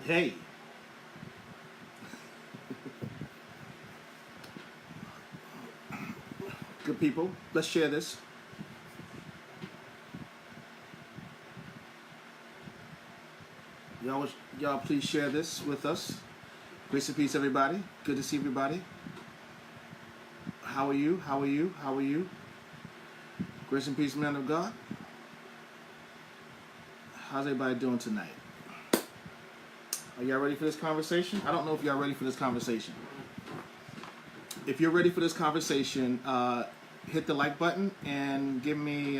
Hey, good people, let's share this. Y'all, y'all please share this with us. Grace and peace, everybody. Good to see everybody. How are you? How are you? How are you? Grace and peace, man of God. How's everybody doing tonight? Are y'all ready for this conversation? I don't know if y'all ready for this conversation. If you're ready for this conversation, hit the like button and give me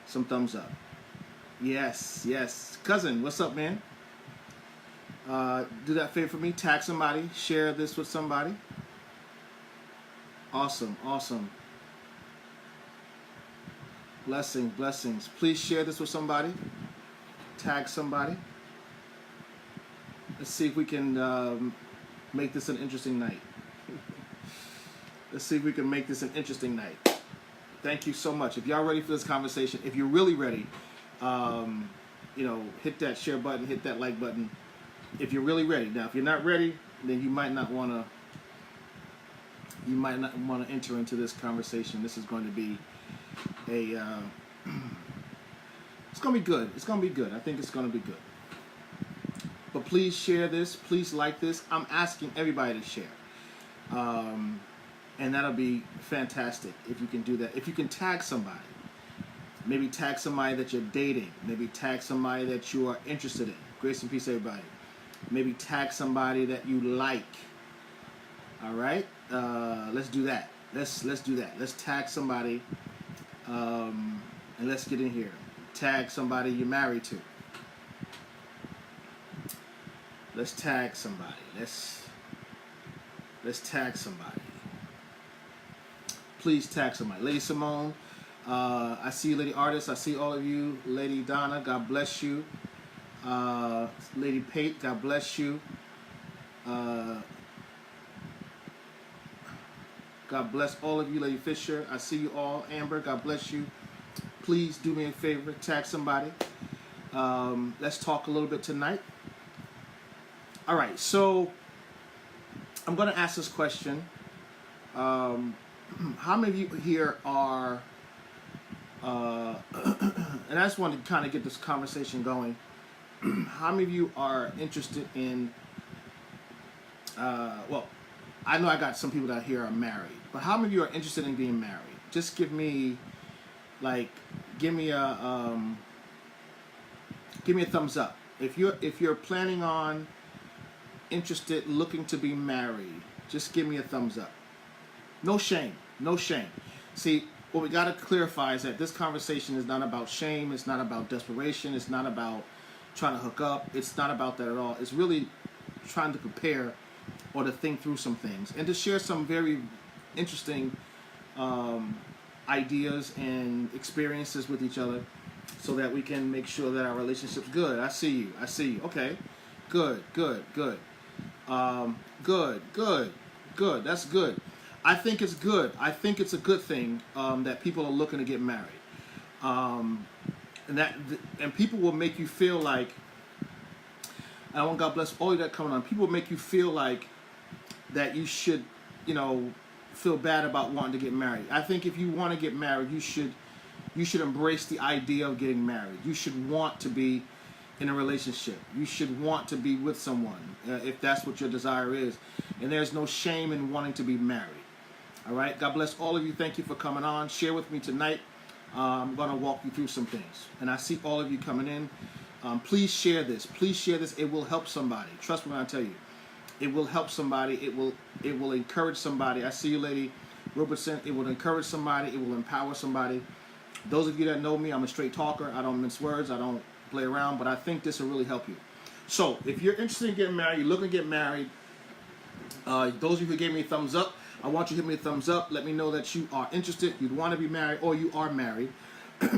some thumbs up. Yes, yes. Cousin, what's up, man? Do that favor for me. Tag somebody. Share this with somebody. Awesome, awesome. Blessings, blessings. Please share this with somebody. Tag somebody. Let's see if we can make this an interesting night. Let's see if we can make this an interesting night. Thank you so much. If y'all ready for this conversation, if you're really ready, hit that share button, hit that like button. If you're really ready. Now, if you're not ready, then you might not want to. You might not want to enter into this conversation. This is going to be a. It's going to be good. It's going to be good. I think it's going to be good. But please share this. Please like this. I'm asking everybody to share. And that'll be fantastic if you can do that. If you can tag somebody. Maybe tag somebody that you're dating. Maybe tag somebody that you are interested in. Grace and peace, everybody. Maybe tag somebody that you like. All right? Let's do that. Let's do that. Let's tag somebody. And let's get in here. Tag somebody you're married to. Let's tag somebody. Let's tag somebody. Please tag somebody. Lady Simone, I see you, Lady Artist. I see all of you. Lady Donna, God bless you. Lady Pate, God bless you. God bless all of you. Lady Fisher, I see you all. Amber, God bless you. Please do me a favor, tag somebody. Let's talk a little bit tonight. All right, so I'm going to ask this question. How many of you here are, and I just want to kind of get this conversation going. How many of you are interested in, well, I know I got some people that here are married, but how many of you are interested in being married? Just give me a thumbs up. If you're planning on, interested, looking to be married, just give me a thumbs up. No shame, no shame. See, what we got to clarify is that this conversation is not about shame. It's not about desperation. It's not about trying to hook up. It's not about that at all. It's really trying to prepare or to think through some things and to share some very interesting ideas and experiences with each other so that we can make sure that our relationship's good. I see you. Okay. Good. Good. That's good. I think it's good. I think it's a good thing that people are looking to get married. And people will make you feel like, and I want God bless all of that coming on. People will make you feel like that you should, feel bad about wanting to get married. I think if you want to get married, you should embrace the idea of getting married. You should want to be in a relationship. You should want to be with someone if that's what your desire is. And there's no shame in wanting to be married. All right? God bless all of you. Thank you for coming on. Share with me tonight. I'm going to walk you through some things. And I see all of you coming in. Please share this. Please share this. It will help somebody. Trust me when I tell you. It will help somebody. It will encourage somebody. I see you, Lady Robertson. It will encourage somebody. It will empower somebody. Those of you that know me, I'm a straight talker. I don't mince words. I don't play around. But I think this will really help you. So if you're interested in getting married, you're looking to get married, those of you who gave me a thumbs up, I want you to hit me a thumbs up. Let me know that you are interested, you'd want to be married, or you are married.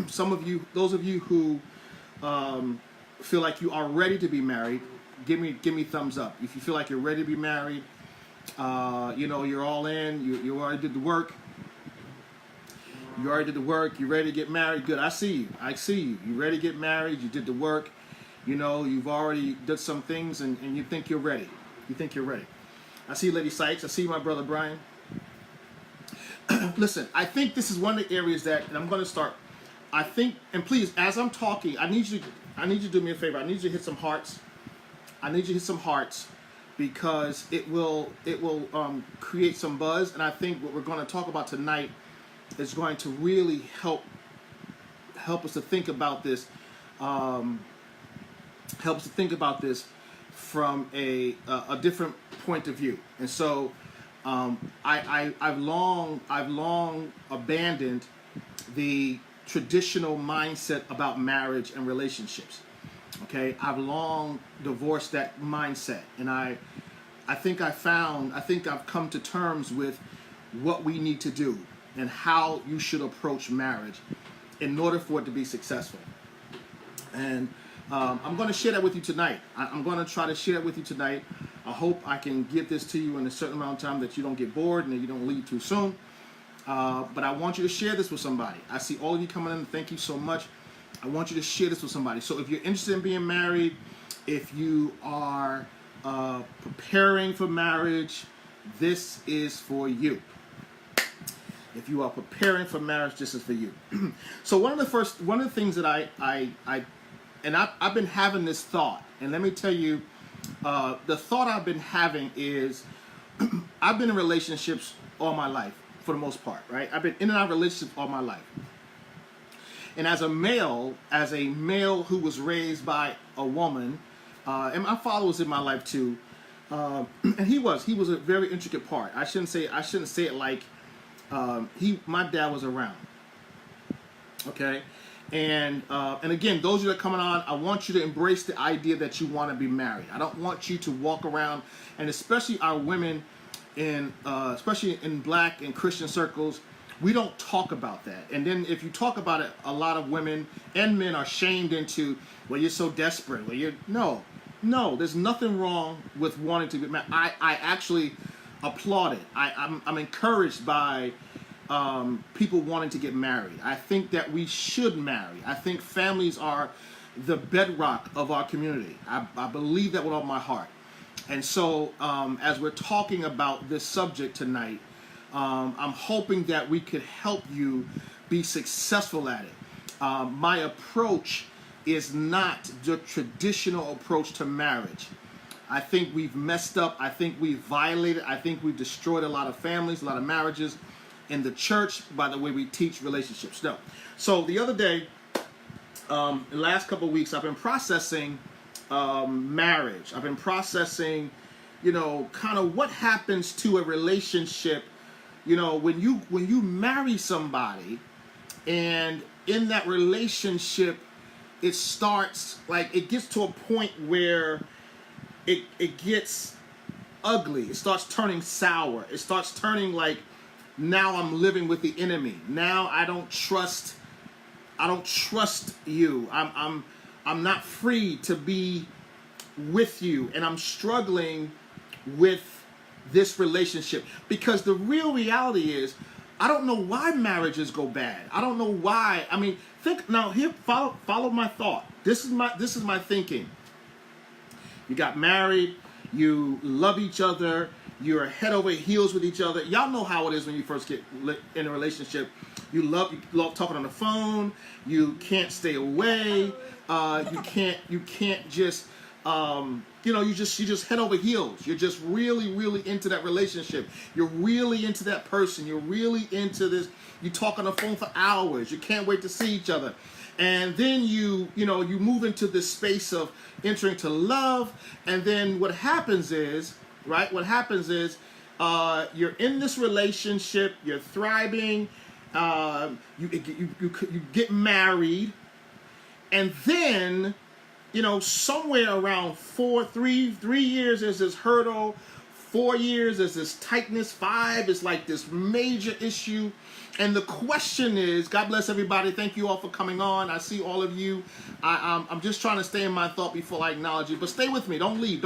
Some of you, those of you who feel like you are ready to be married, give me thumbs up. If you feel like you're ready to be married, you're all in, you already did the work. You're ready to get married. Good, I see you. You ready to get married, you did the work. You know, you've already did some things, and you think you're ready. You think you're ready. I see Lady Sykes. I see my brother Brian. Listen, I think this is one of the areas that, and I'm going to start. I think, and please, as I'm talking, I need you to do me a favor. I need you to hit some hearts. I need you to hit some hearts, because it will create some buzz. And I think what we're going to talk about tonight is going to really help us to think about this. Help us to think about this from a different point of view. And so I've long abandoned the traditional mindset about marriage and relationships. Okay, I've long divorced that mindset, and I think I've come to terms with what we need to do and how you should approach marriage in order for it to be successful. And I'm going to share that with you tonight. I'm going to try to share that with you tonight. I hope I can get this to you in a certain amount of time that you don't get bored and that you don't leave too soon. But I want you to share this with somebody. I see all of you coming in. Thank you so much. I want you to share this with somebody. So if you're interested in being married, if you are preparing for marriage, this is for you. If you are preparing for marriage, this is for you. So one of the things that I've been having this thought, and let me tell you, the thought I've been having is, I've been in relationships all my life, for the most part, right? I've been in and out of relationships all my life. And as a male who was raised by a woman, and my father was in my life too, and he was a very intricate part. I shouldn't say it like my dad was around. Okay, and again, those of you that are coming on, I want you to embrace the idea that you want to be married. I don't want you to walk around, and especially our women, especially in Black and Christian circles, we don't talk about that. And then if you talk about it, a lot of women and men are shamed into, well, you're so desperate. Well, no, there's nothing wrong with wanting to get married. I actually applaud it. I'm encouraged by people wanting to get married. I think that we should marry. I think families are the bedrock of our community. I believe that with all my heart. And so as we're talking about this subject tonight, I'm hoping that we could help you be successful at it. My approach is not the traditional approach to marriage. I think we've messed up. I think we've violated. I think we've destroyed a lot of families, a lot of marriages in the church by the way we teach relationships. No. So the other day, the last couple of weeks, I've been processing marriage. I've been processing, kind of what happens to a relationship. When you marry somebody, and in that relationship, it starts, like, it gets to a point where it gets ugly. It starts turning sour. It starts turning like, now I'm living with the enemy. Now I don't trust you. I'm not free to be with you, and I'm struggling with this relationship, because the real reality is, I don't know why marriages go bad. I don't know why. I mean, think now. Here, follow my thought. This is my thinking. You got married. You love each other. You're head over heels with each other. Y'all know how it is when you first get in a relationship. You love talking on the phone. You can't stay away. You can't just. You just head over heels. You're just really, really into that relationship. You're really into that person. You're really into this. You talk on the phone for hours. You can't wait to see each other. And then you move into this space of entering to love. And then what happens is, you're in this relationship. You're thriving. You get married. And then, somewhere around 3 years is this hurdle. 4 years is this tightness. 5 is like this major issue. And the question is, God bless everybody. Thank you all for coming on. I see all of you. I'm just trying to stay in my thought before I acknowledge you. But stay with me. Don't leave.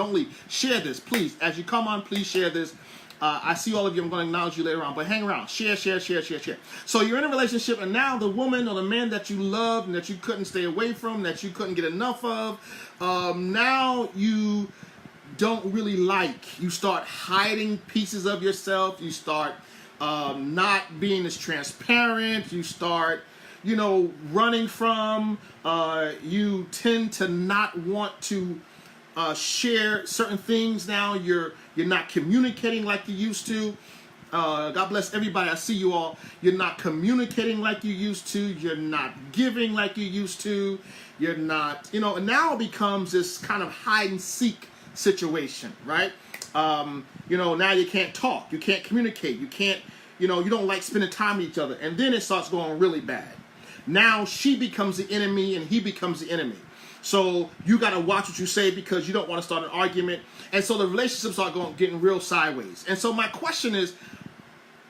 Share this, please. As you come on, please share this. I see all of you. I'm going to acknowledge you later on, but hang around. Share. So you're in a relationship, and now the woman or the man that you loved and that you couldn't stay away from, that you couldn't get enough of, now you don't really like. You start hiding pieces of yourself. You start not being as transparent. You start, running from. You tend to not want to share certain things now. You're not communicating like you used to. God bless everybody. I see you all. You're not communicating like you used to. You're not giving like you used to. You're not, and now it becomes this kind of hide and seek situation, right? Now you can't talk. You can't communicate. You can't, you don't like spending time with each other. And then it starts going really bad. Now she becomes the enemy and he becomes the enemy. So you got to watch what you say because you don't want to start an argument. And so the relationships are getting real sideways. And so my question is,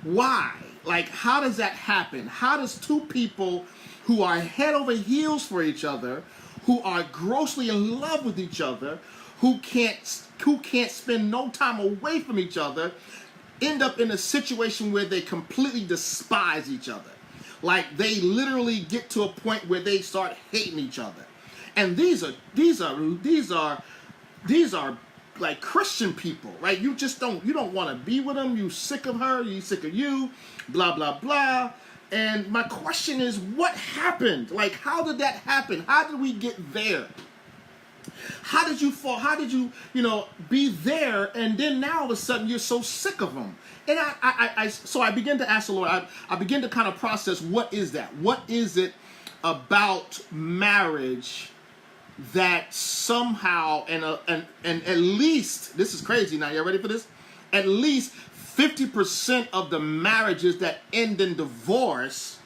why? Like, how does that happen? How does two people who are head over heels for each other, who are grossly in love with each other, who can't spend no time away from each other, end up in a situation where they completely despise each other? Like, they literally get to a point where they start hating each other. And these are like Christian people, right? You don't want to be with them. You sick of her. You sick of you. Blah blah blah. And my question is, what happened? Like, how did that happen? How did we get there? How did you fall? How did you, be there? And then now all of a sudden you're so sick of them. And so I begin to ask the Lord. I begin to kind of process, what is that? What is it about marriage that somehow and at least, this is crazy now, you ready for this? At least 50% of the marriages that end in divorce,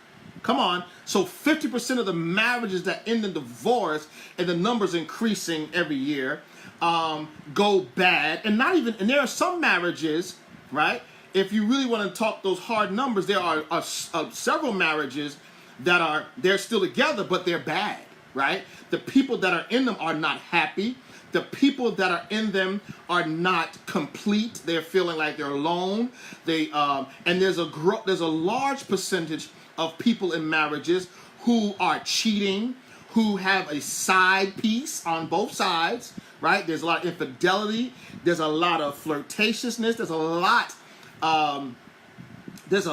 come on, so 50% of the marriages that end in divorce, and the number's increasing every year, go bad. And there are some marriages, right? If you really want to talk those hard numbers, there are several marriages that they're still together, but they're bad, right? The people that are in them are not happy. The people that are in them are not complete. They're feeling like they're alone. And there's a large percentage of people in marriages who are cheating, who have a side piece on both sides, right? There's a lot of infidelity. There's a lot of flirtatiousness. There's a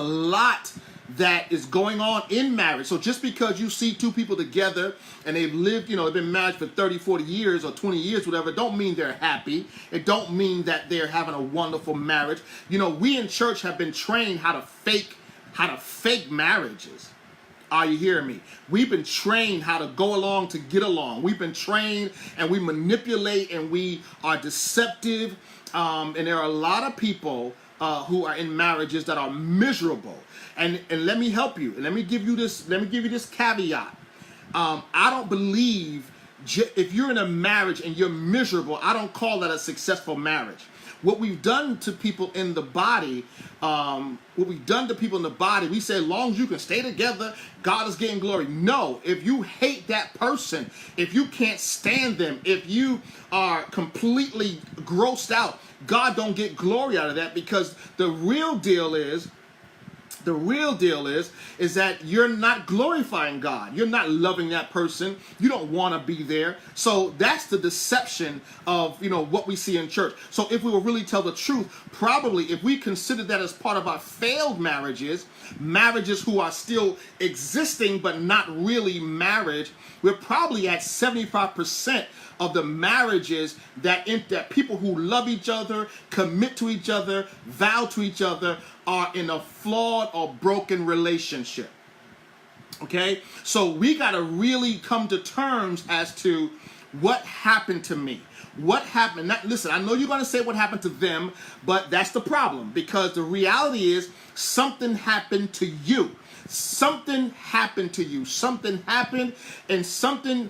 lot that is going on in marriage. So just because you see two people together and they've lived, they've been married for 30, 40 years or 20 years, whatever, don't mean they're happy. It don't mean that they're having a wonderful marriage. We in church have been trained how to fake marriages. Are you hearing me? We've been trained how to go along to get along. We've been trained and we manipulate and we are deceptive. And there are a lot of people who are in marriages that are miserable. And let me help you. And let me give you this caveat. I don't believe if you're in a marriage and you're miserable, I don't call that a successful marriage. What we've done to people in the body, we say, as long as you can stay together, God is getting glory. No, if you hate that person, if you can't stand them, if you are completely grossed out, God don't get glory out of that, because the real deal is that you're not glorifying God. You're not loving that person. You don't want to be there. So that's the deception of, what we see in church. So if we will really tell the truth, probably if we consider that as part of our failed marriages who are still existing but not really marriage, we're probably at 75% of the marriages that people who love each other, commit to each other, vow to each other, are in a flawed or broken relationship. Okay? So we got to really come to terms as to what happened to me. What happened? Listen, I know you're going to say what happened to them, but that's the problem, because the reality is something happened to you. Something happened to you. Something happened, and something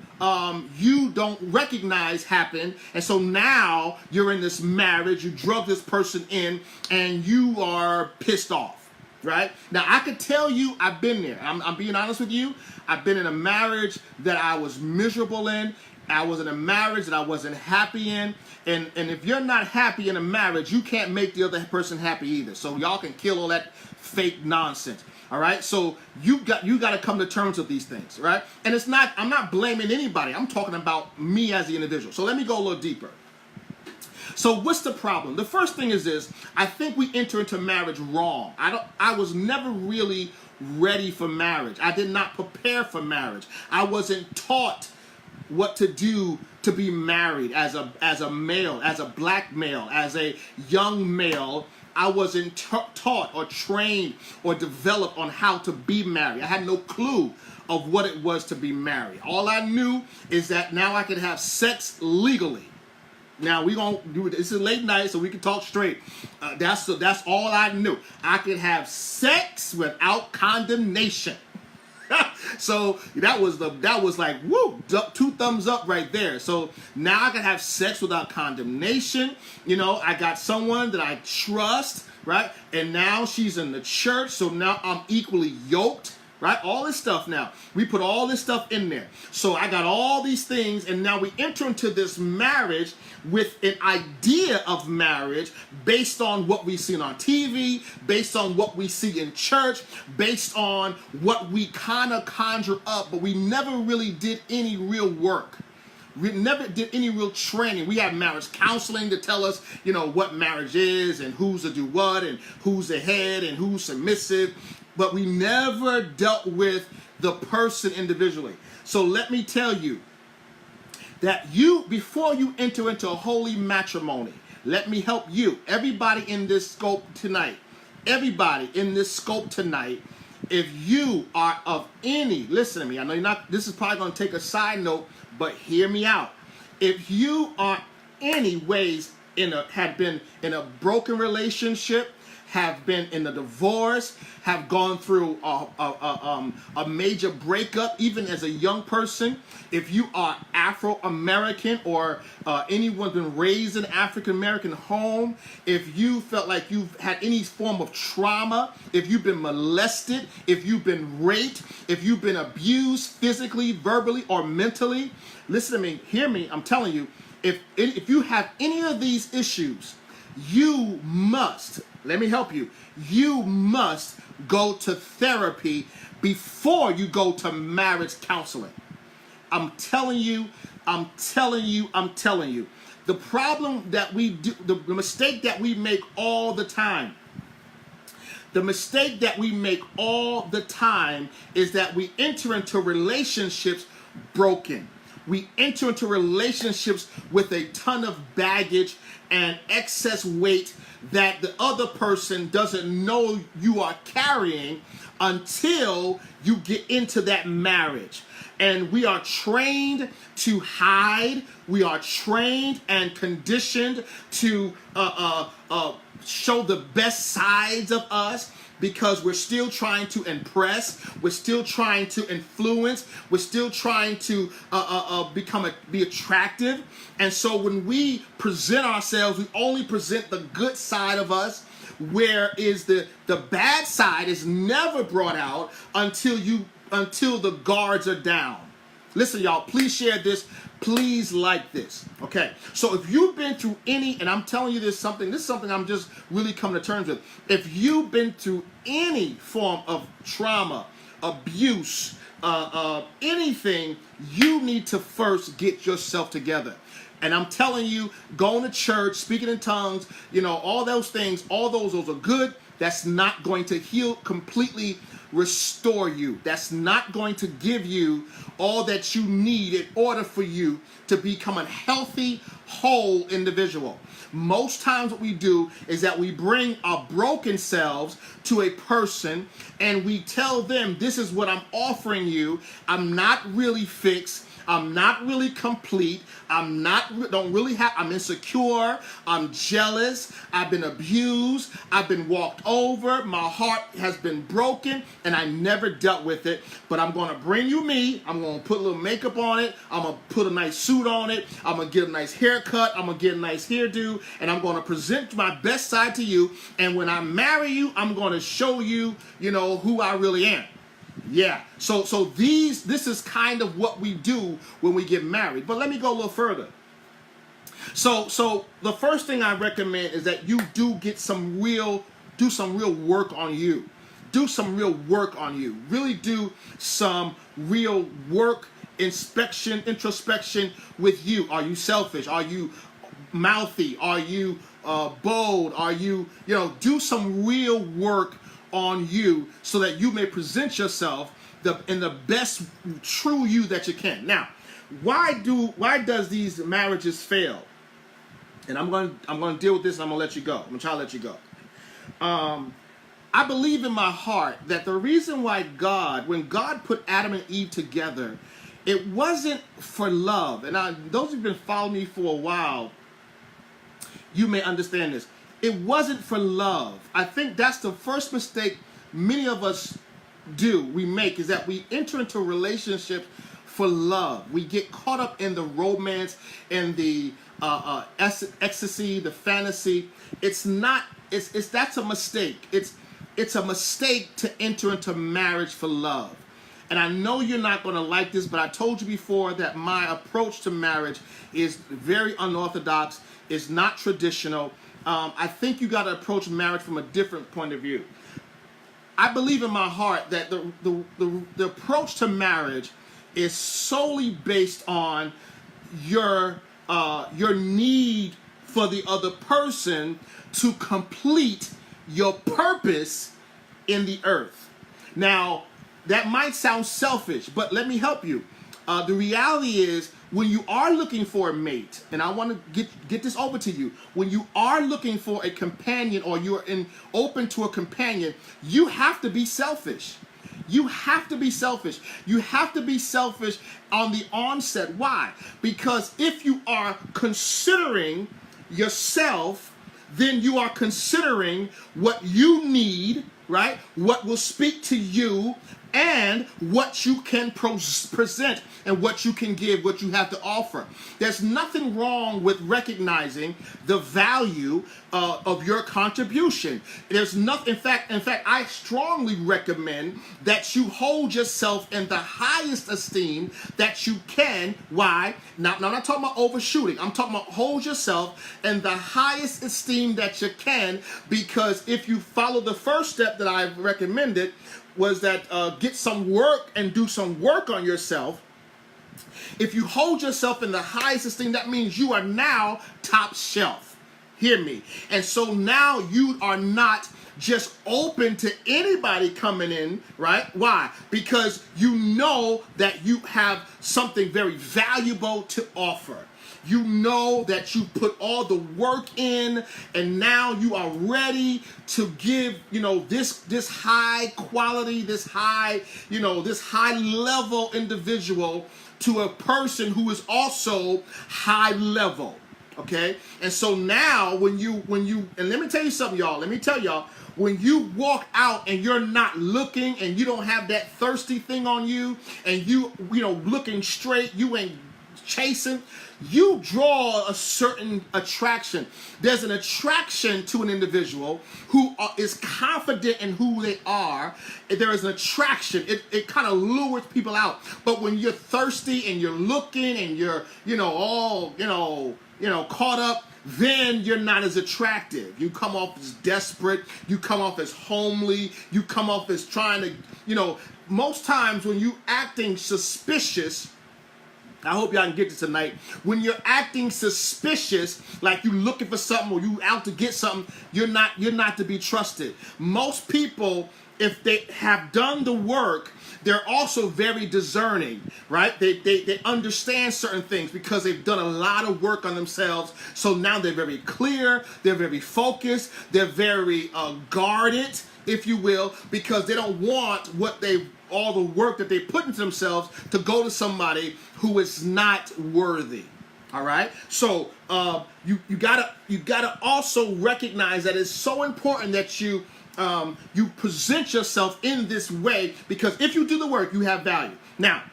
you don't recognize happened. And so now you're in this marriage, you drug this person in, and you are pissed off, right? Now, I could tell you I've been there. I'm being honest with you. I've been in a marriage that I was miserable in. I was in a marriage that I wasn't happy in. And if you're not happy in a marriage, you can't make the other person happy either. So y'all can kill all that fake nonsense. All right, so you got to come to terms with these things, right? And I'm not blaming anybody. I'm talking about me as the individual. So let me go a little deeper. So what's the problem? The first thing is this: I think we enter into marriage wrong. I was never really ready for marriage. I did not prepare for marriage. I wasn't taught what to do to be married as a male, as a black male, as a young male. I wasn't taught or trained or developed on how to be married. I had no clue of what it was to be married. All I knew is that now I could have sex legally. Now we gonna do it. This is late night, so we can talk straight. That's all I knew. I could have sex without condemnation. So that was like, woo, 2 thumbs up right there. So now I can have sex without condemnation. You know, I got someone that I trust, right? And now she's in the church, so now I'm equally yoked, right? All this stuff now. We put all this stuff in there. So I got all these things, and now we enter into this marriage with an idea of marriage based on what we've seen on TV, based on what we see in church, based on what we kind of conjure up, but we never really did any real work. We never did any real training. We have marriage counseling to tell us, you know, what marriage is and who's to do what and who's the head and who's submissive, but we never dealt with the person individually. So let me tell you, that before you enter into a holy matrimony, let me help you. Everybody in this scope tonight, if you are of any, listen to me, I know you're not, this is probably going to take a side note, but hear me out. If you are any ways have been in a broken relationship, have been in a divorce, have gone through a major breakup, even as a young person, if you are Afro-American or anyone been raised in an African-American home, if you felt like you've had any form of trauma, if you've been molested, if you've been raped, if you've been abused physically, verbally, or mentally, listen to me, hear me, I'm telling you, if you have any of these issues, you must, let me help you, you must go to therapy before you go to marriage counseling. I'm telling you. The problem that we do, the mistake that we make all the time, is that we enter into relationships broken. We enter into relationships with a ton of baggage and excess weight that the other person doesn't know you are carrying until you get into that marriage. And we are trained to hide. We are trained and conditioned to show the best sides of us, because we're still trying to impress, we're still trying to influence, we're still trying to be attractive. And so when we present ourselves, we only present the good side of us, whereas the bad side is never brought out until the guards are down. Listen, y'all, please share this. Please like this. Okay, so if you've been through any, and I'm telling you this is something I'm just really coming to terms with. If you've been through any form of trauma, abuse, anything, you need to first get yourself together. And I'm telling you, going to church, speaking in tongues, you know, all those things, all those are good. That's not going to heal, completely restore you. That's not going to give you all that you need in order for you to become a healthy, whole individual. Most times what we do is that we bring our broken selves to a person and we tell them, this is what I'm offering you. I'm not really fixed. I'm not really complete. I'm insecure. I'm jealous. I've been abused. I've been walked over. My heart has been broken and I never dealt with it. But I'm going to bring you me. I'm going to put a little makeup on it. I'm going to put a nice suit on it. I'm going to get a nice haircut. I'm going to get a nice hairdo. And I'm going to present my best side to you. And when I marry you, I'm going to show you, who I really am. Yeah. So this is kind of what we do when we get married. But let me go a little further. So the first thing I recommend is that you do some real work on you. Do some real work on you. Really do some real work, introspection with you. Are you selfish? Are you mouthy? Are you bold? Are you, do some real work on you so that you may present yourself in the best true you that you can. Now, why does these marriages fail? And I'm going to deal with this and I'm going to let you go. I'm going to try to let you go. I believe in my heart that the reason why when God put Adam and Eve together, it wasn't for love. And those who've been following me for a while, you may understand this. It wasn't for love. I think that's the first mistake many of us we make, is that we enter into relationships for love. We get caught up in the romance and the ecstasy, the fantasy. That's a mistake. It's a mistake to enter into marriage for love. And I know you're not going to like this, but I told you before that my approach to marriage is very unorthodox. It's not traditional. I think you got to approach marriage from a different point of view. I believe in my heart that the approach to marriage is solely based on your need for the other person to complete your purpose in the earth. Now, that might sound selfish, but let me help you. The reality is, when you are looking for a mate, and I want to get this over to you, when you are looking for a companion or you're open to a companion, you have to be selfish. You have to be selfish. You have to be selfish on the onset. Why? Because if you are considering yourself, then you are considering what you need, right? What will speak to you, and what you can present and what you can give, what you have to offer. There's nothing wrong with recognizing the value of your contribution. There's nothing. In fact, I strongly recommend that you hold yourself in the highest esteem that you can. Why? Now I'm not talking about overshooting. I'm talking about hold yourself in the highest esteem that you can, because if you follow the first step that I've recommended, was that get some work and do some work on yourself. If you hold yourself in the highest esteem, that means you are now top shelf. Hear me. And so now you are not just open to anybody coming in, right? Why? Because you know that you have something very valuable to offer. You know that you put all the work in, and now you are ready to give, this high quality, this high level individual to a person who is also high level. Okay? And so now when you and let me tell you something, y'all. Let me tell y'all, when you walk out and you're not looking and you don't have that thirsty thing on you, and you looking straight, you ain't chasing, you draw a certain attraction. There's an attraction to an individual who is confident in who they are. There is an attraction. It kind of lures people out. But when you're thirsty and you're looking and you're all caught up, then you're not as attractive. You come off as desperate. You come off as homely. You come off as trying to, most times when you acting suspicious, I hope y'all can get this tonight. When you're acting suspicious, like you looking for something or you out to get something, you're not to be trusted. Most people, if they have done the work, they're also very discerning, right? They understand certain things because they've done a lot of work on themselves. So now they're very clear, they're very focused, they're very guarded, if you will, because they don't want all the work that they put into themselves to go to somebody who is not worthy. All right. So you gotta also recognize that it's so important that you present yourself in this way, because if you do the work, you have value. Now,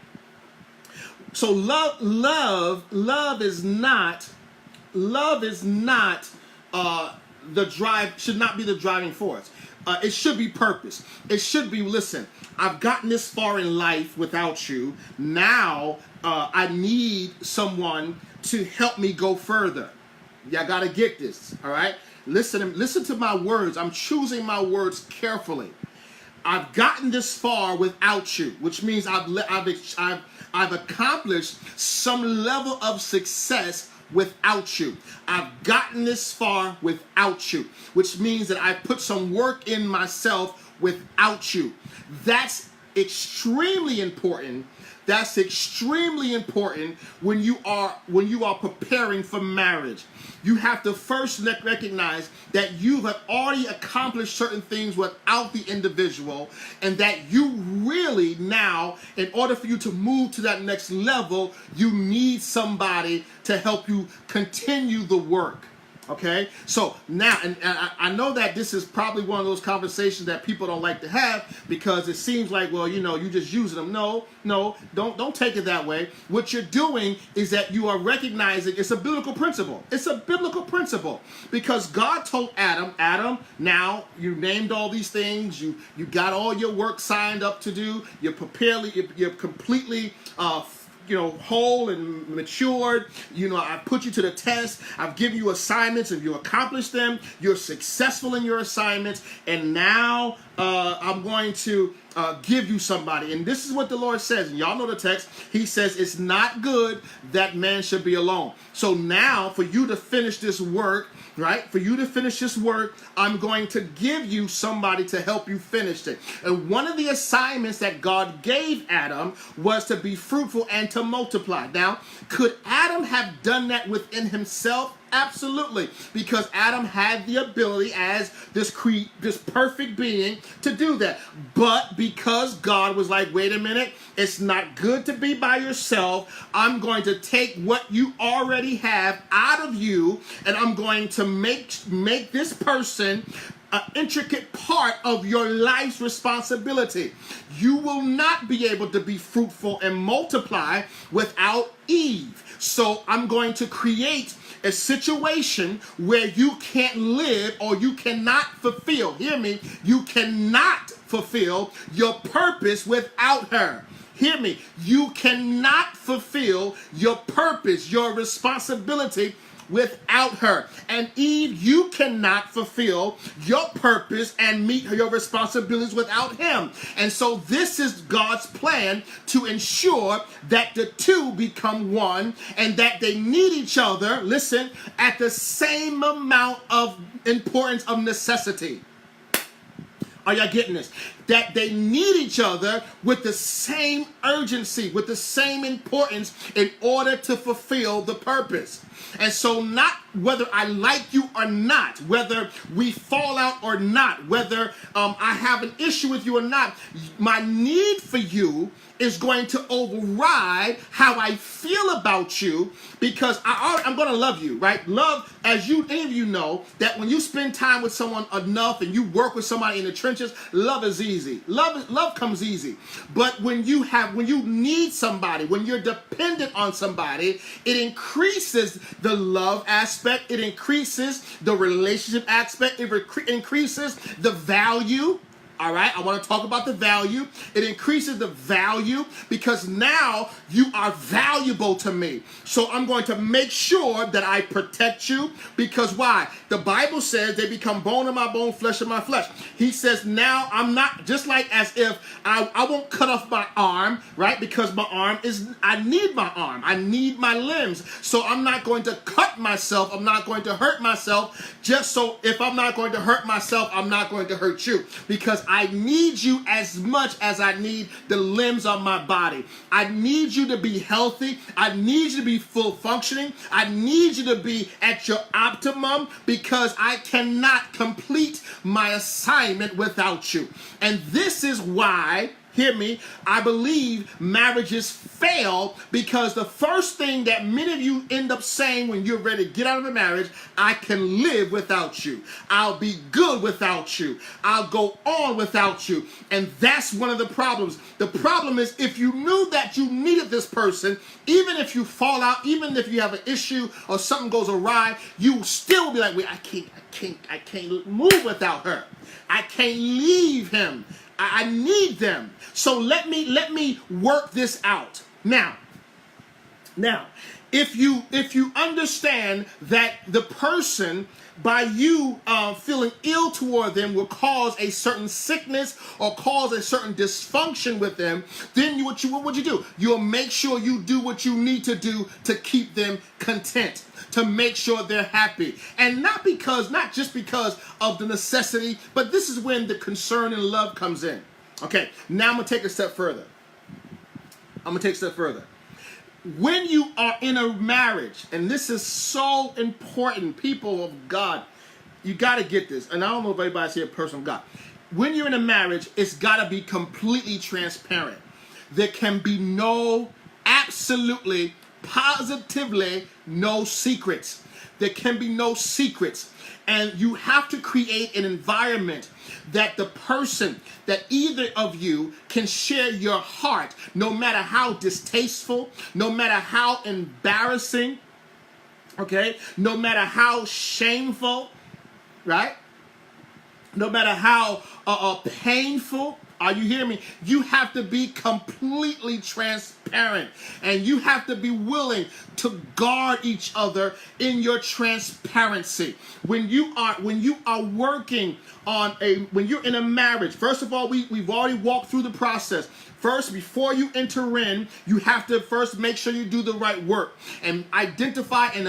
so love is not the drive, should not be the driving force. it should be purpose. It should be, listen, I've gotten this far in life without you. Now I need someone to help me go further. Y'all got to get this, all right? Listen to my words. I'm choosing my words carefully. I've gotten this far without you, which means I've accomplished some level of success without you. I've gotten this far without you, which means that I put some work in myself without you. That's extremely important. That's extremely important when you are preparing for marriage. You have to first recognize that you have already accomplished certain things without the individual, and that you really now, in order for you to move to that next level, you need somebody to help you continue the work. Okay, so now, and I know that this is probably one of those conversations that people don't like to have, because it seems like, well, you know, you just using them. No, don't take it that way. What you're doing is that you are recognizing it's a biblical principle. It's a biblical principle, because God told Adam, now you named all these things, you got all your work signed up to do, you're completely whole and matured. I've put you to the test. I've given you assignments, and you accomplish them. You're successful in your assignments, and now I'm going to give you somebody. And this is what the Lord says, and y'all know the text. He says, it's not good that man should be alone. So now, for you to finish this work, right? For you to finish this work, I'm going to give you somebody to help you finish it. And one of the assignments that God gave Adam was to be fruitful and to multiply. Now, could Adam have done that within himself? Absolutely, because Adam had the ability as this perfect being to do that. But because God was like, wait a minute, it's not good to be by yourself. I'm going to take what you already have out of you, and I'm going to make this person an intricate part of your life's responsibility. You will not be able to be fruitful and multiply without Eve. So I'm going to create a situation where you can't live, or you cannot fulfill, hear me, you cannot fulfill your purpose without her. Hear me, you cannot fulfill your purpose, your responsibility without her. And Eve, you cannot fulfill your purpose and meet your responsibilities without him. And so this is God's plan to ensure that the two become one, and that they need each other, listen, at the same amount of importance of necessity. Are y'all getting this? That they need each other with the same urgency, with the same importance, in order to fulfill the purpose. And so, not whether I like you or not, whether we fall out or not, whether I have an issue with you or not, my need for you is going to override how I feel about you, because I'm going to love you, right? Love, as any of you know, that when you spend time with someone enough and you work with somebody in the trenches, love is easy. Love comes easy. But when you need somebody, when you're dependent on somebody, it increases the love aspect, it increases the relationship aspect, it increases the value. All right, I want to talk about the value. It increases the value because now you are valuable to me. So I'm going to make sure that I protect you, because why? The Bible says they become bone of my bone, flesh of my flesh. He says now I'm not, just like as if I won't cut off my arm, right? Because my arm I need my arm. I need my limbs. So I'm not going to cut myself. I'm not going to hurt myself. Just so if I'm not going to hurt myself, I'm not going to hurt you, because I need you as much as I need the limbs of my body. I need you to be healthy. I need you to be full functioning. I need you to be at your optimum, because I cannot complete my assignment without you. And this is why hear me, I believe marriages fail because the first thing that many of you end up saying when you're ready to get out of a marriage, I can live without you. I'll be good without you. I'll go on without you. And that's one of the problems. The problem is if you knew that you needed this person, even if you fall out, even if you have an issue or something goes awry, you still be like, wait, I can't move without her. I can't leave him. I need them. So let me work this out. Now, if you understand that the person, by you feeling ill toward them, will cause a certain sickness or cause a certain dysfunction with them, then what would you do? You'll make sure you do what you need to do to keep them content, to make sure they're happy. And not just because of the necessity, but this is when the concern and love comes in. Okay, now I'm going to take a step further. When you are in a marriage, and this is so important, people of God, you got to get this. And I don't know if anybody's here a person of God. When you're in a marriage, it's got to be completely transparent. There can be absolutely, positively, no secrets. There can be no secrets. And you have to create an environment that the person, that either of you can share your heart, no matter how distasteful, no matter how embarrassing, okay, no matter how shameful, right? No matter how painful. Are you hearing me? You have to be completely transparent, and you have to be willing to guard each other in your transparency. When you are working on when you're in a marriage, first of all, we've already walked through the process. First, before you enter in, you have to first make sure you do the right work and identify and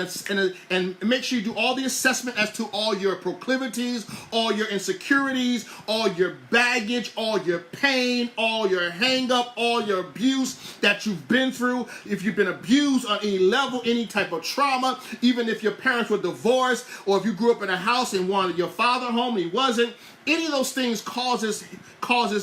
make sure you do all the assessment as to all your proclivities, all your insecurities, all your baggage, all your pain, all your hang-up, all your abuse that you've been through. If you've been abused on any level, any type of trauma, even if your parents were divorced, or if you grew up in a house and wanted your father home and he wasn't, any of those things causes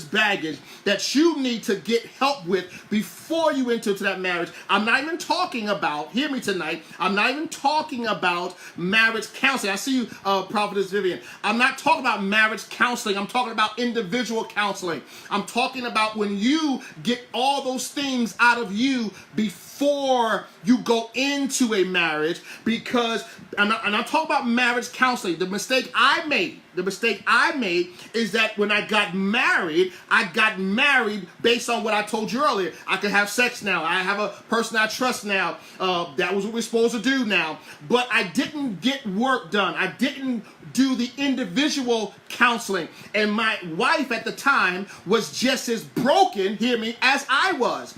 baggage that you need to get help with before you enter into that marriage. I'm not even talking about, hear me tonight, I'm not even talking about marriage counseling. I see you, Prophetess Vivian. I'm not talking about marriage counseling. I'm talking about individual counseling. I'm talking about when you get all those things out of you before you go into a marriage, because I'm not talking about marriage counseling. The mistake I made is that when I got married based on what I told you earlier. I can have sex now. I have a person I trust now. That was what we're supposed to do now. But I didn't get work done. I didn't do the individual counseling. And my wife at the time was just as broken, hear me, as I was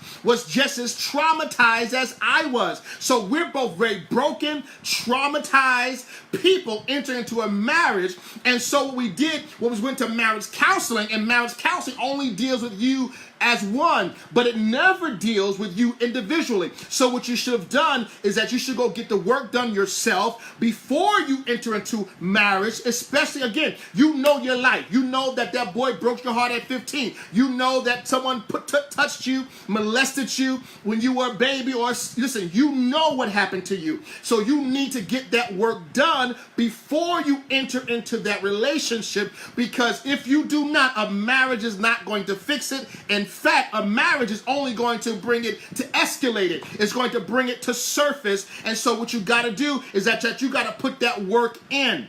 just as traumatized as I was. So we're both very broken, traumatized people entering into a marriage. And so what we did was went to marriage counseling, and marriage counseling only deals with you as one, but it never deals with you individually. So what you should have done is that you should go get the work done yourself before you enter into marriage, especially, again, you know your life. You know that boy broke your heart at 15. You know that someone touched you, molested you when you were a baby, or listen, you know what happened to you. So you need to get that work done before you enter into that relationship, because if you do not, a marriage is not going to fix it. In fact, a marriage is only going to bring it to escalate it. It's going to bring it to surface. And so what you got to do is that you got to put that work in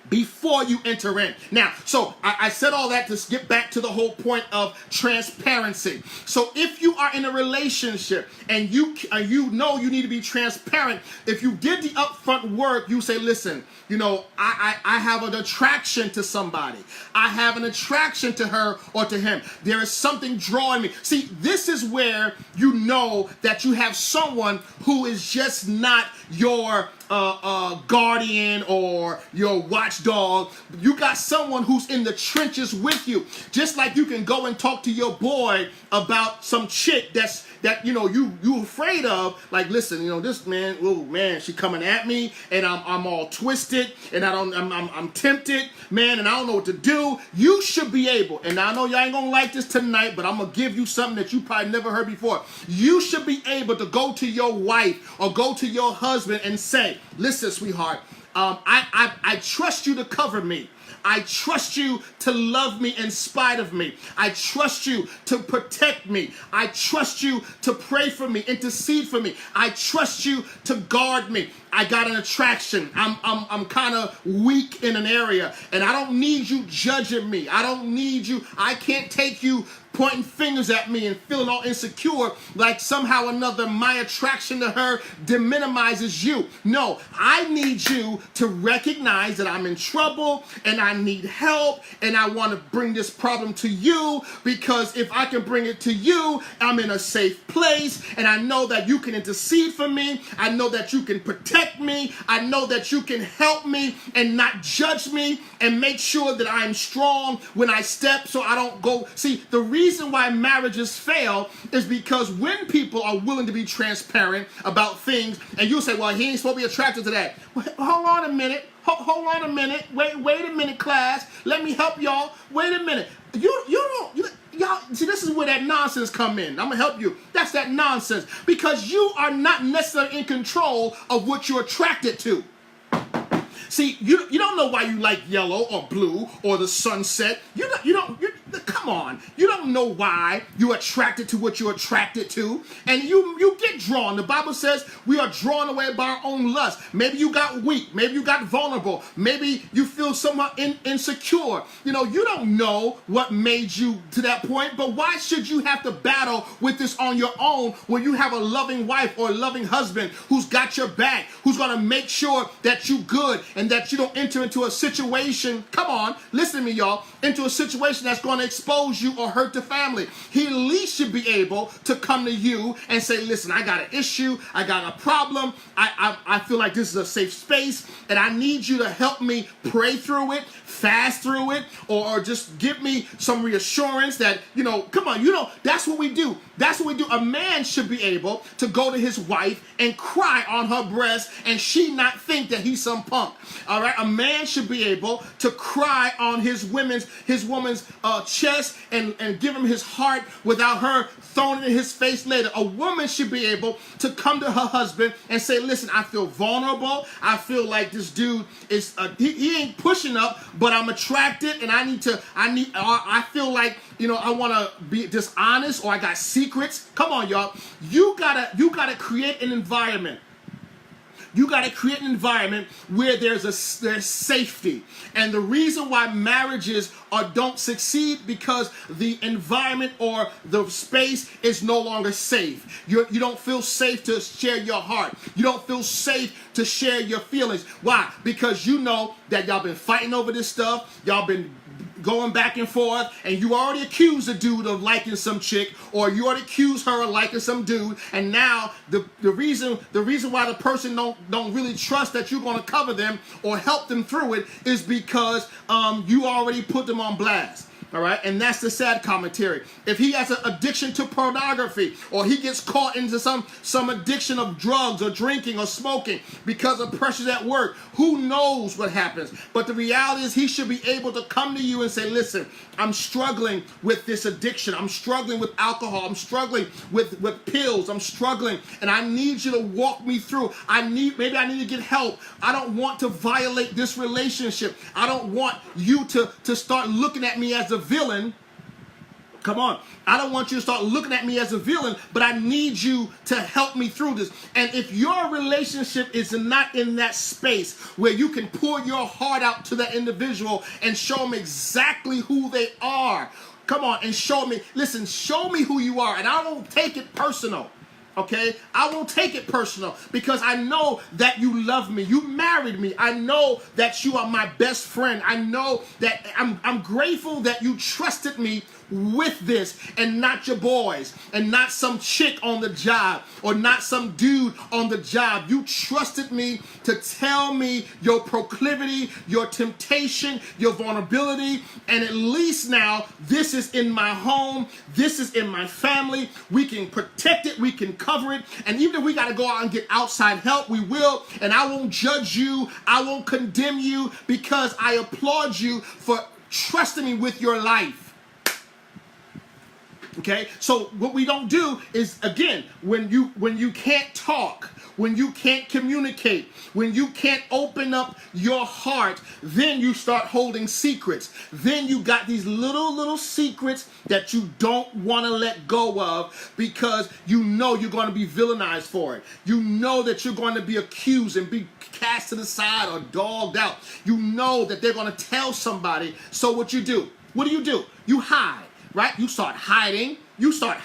before you enter in. Now, so I said all that to get back to the whole point of transparency. So if you are in a relationship and you know you need to be transparent, if you did the upfront work, you say, listen, you know, I have an attraction to somebody. I have an attraction to her or to him. There is something drawing me. See, this is where you know that you have someone who is just not your guardian or your watchdog. You got someone who's in the trenches with you. Just like you can go and talk to your boy about some chick that you afraid of. Like, listen, this man, oh man, she coming at me, and I'm all twisted, and I'm tempted, man, and I don't know what to do. You should be able, and I know y'all ain't gonna like this tonight, but I'm gonna give you something that you probably never heard before. You should be able to go to your wife or go to your husband and say, listen, sweetheart, I trust you to cover me. I trust you to love me in spite of me. I trust you to protect me. I trust you to pray for me, intercede for me. I trust you to guard me. I got an attraction. I'm kind of weak in an area, and I don't need you judging me. I don't need you. I can't take you pointing fingers at me and feeling all insecure like somehow or another my attraction to her deminimizes you. No, I need you to recognize that I'm in trouble and I need help, and I want to bring this problem to you, because if I can bring it to you, I'm in a safe place, and I know that you can intercede for me. I know that you can protect me. I know that you can help me and not judge me and make sure that I'm strong when I step, so I don't go. See, the reason why marriages fail is because when people are willing to be transparent about things, and you say, well, he ain't supposed to be attracted to that. Well, hold on a minute. Hold on a minute. Wait a minute, class. Let me help y'all. Wait a minute. Y'all, see, this is where that nonsense come in. I'm going to help you. That's that nonsense. Because you are not necessarily in control of what you're attracted to. See, you don't know why you like yellow or blue or the sunset. Come on. You don't know why you're attracted to what you're attracted to. And you get drawn. The Bible says we are drawn away by our own lust. Maybe you got weak. Maybe you got vulnerable. Maybe you feel somewhat insecure. You don't know what made you to that point, but why should you have to battle with this on your own when you have a loving wife or a loving husband who's got your back, who's going to make sure that you good and that you don't enter into a situation, come on, listen to me, y'all, into a situation that's going to expose you or hurt the family. He at least should be able to come to you and say, listen, I got an issue, I got a problem, I feel like this is a safe space, and I need you to help me pray through it, fast through it, or just give me some reassurance that, come on, that's what we do. That's what we do. A man should be able to go to his wife and cry on her breast and she not think that he's some punk. All right? A man should be able to cry on his woman's chest and give him his heart without her throwing it in his face later. A woman should be able to come to her husband and say, listen, I feel vulnerable. I feel like this dude is, he ain't pushing up, but I'm attracted, and I feel like, I want to be dishonest, or I got secrets. Come on, y'all. You gotta create an environment. You got to create an environment where there's safety. And the reason why marriages don't succeed because the environment or the space is no longer safe. You don't feel safe to share your heart. You don't feel safe to share your feelings. Why? Because you know that y'all been fighting over this stuff. Y'all been going back and forth, and you already accused the dude of liking some chick, or you already accused her of liking some dude, and now the reason why the person don't really trust that you're going to cover them or help them through it is because you already put them on blast. All right, and that's the sad commentary. If he has an addiction to pornography, or he gets caught into some addiction of drugs or drinking or smoking because of pressures at work, who knows what happens? But the reality is he should be able to come to you and say, listen, I'm struggling with this addiction. I'm struggling with alcohol. I'm struggling with pills. I'm struggling, and I need you to walk me through. Maybe I need to get help. I don't want to violate this relationship. I don't want you to start looking at me as a villain. Come on. I don't want you to start looking at me as a villain, but I need you to help me through this. And if your relationship is not in that space where you can pour your heart out to that individual and show them exactly who they are, come on, and show me who you are, and I won't take it personal. Okay, I won't take it personal because I know that you love me. You married me. I know that you are my best friend. I know that I'm grateful that you trusted me with this, and not your boys, and not some chick on the job, or not some dude on the job. You trusted me to tell me your proclivity, your temptation, your vulnerability, and at least now this is in my home, this is in my family. We can protect it, we can cover it, and even if we got to go out and get outside help, we will, and I won't judge you, I won't condemn you, because I applaud you for trusting me with your life. Okay, so what we don't do is, again, when you can't talk, when you can't communicate, when you can't open up your heart, then you start holding secrets. Then you got these little secrets that you don't want to let go of, because you know you're going to be villainized for it. You know that you're going to be accused and be cast to the side or dogged out. You know that they're going to tell somebody. So what do? What do? You hide. Right? You start hiding. You start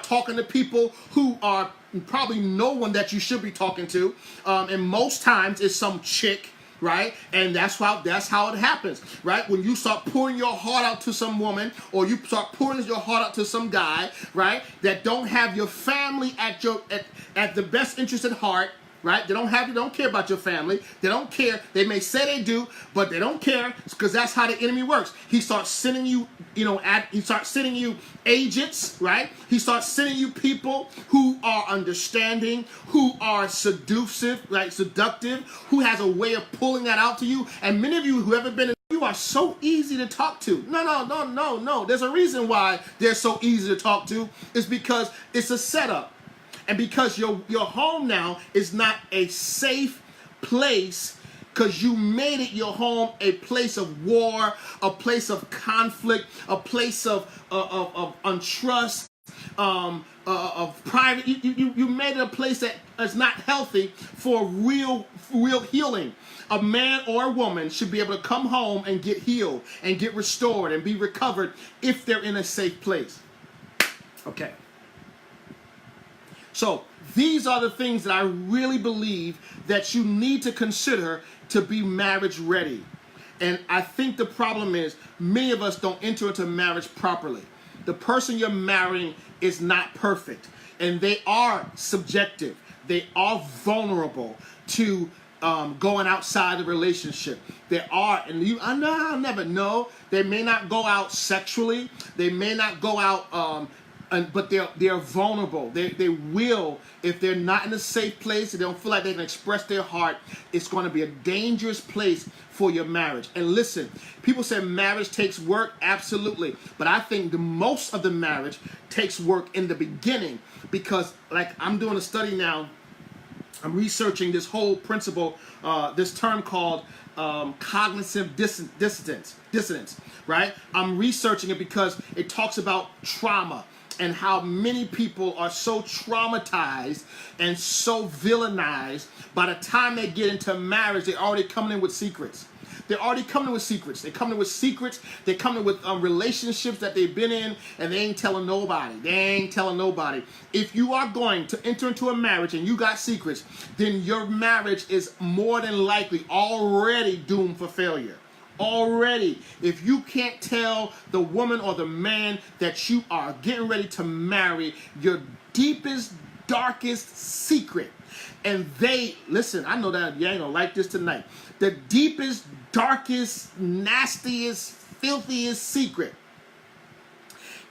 talking to people who are probably no one that you should be talking to. And most times it's some chick, right? And that's how it happens, right? When you start pouring your heart out to some woman, or you start pouring your heart out to some guy, right, that don't have your family at the best interest at heart. Right? They don't care about your family. They don't care. They may say they do, but they don't care, because that's how the enemy works. He starts sending you, he starts sending you agents, right? He starts sending you people who are understanding, who are seductive, who has a way of pulling that out to you. And many of you who haven't been in, you are so easy to talk to. No. There's a reason why they're so easy to talk to. It's because it's a setup. And because your home now is not a safe place, because you made it your home a place of war, a place of conflict, a place of untrust, of private. You made it a place that is not healthy for real healing. A man or a woman should be able to come home and get healed and get restored and be recovered if they're in a safe place. Okay. So these are the things that I really believe that you need to consider to be marriage ready. And I think the problem is many of us don't enter into marriage properly. The person you're marrying is not perfect, and they are subjective. They are vulnerable to going outside the relationship. They are, and I'll never know. They may not go out sexually. They may not go out. But they're vulnerable. They will, if they're not in a safe place, and they don't feel like they can express their heart, it's going to be a dangerous place for your marriage. And listen, people say marriage takes work. Absolutely. But I think the most of the marriage takes work in the beginning, because like I'm doing a study now, I'm researching this whole principle, this term called cognitive dissonance, right? I'm researching it because it talks about trauma, and how many people are so traumatized and so villainized, by the time they get into marriage, they're already coming in with secrets. They're coming in with secrets. They're coming in with relationships that they've been in, and they ain't telling nobody. If you are going to enter into a marriage and you got secrets, then your marriage is more than likely already doomed for failure. Already, if you can't tell the woman or the man that you are getting ready to marry your deepest, darkest secret, and listen, I know that you ain't gonna like this tonight, the deepest, darkest, nastiest, filthiest secret,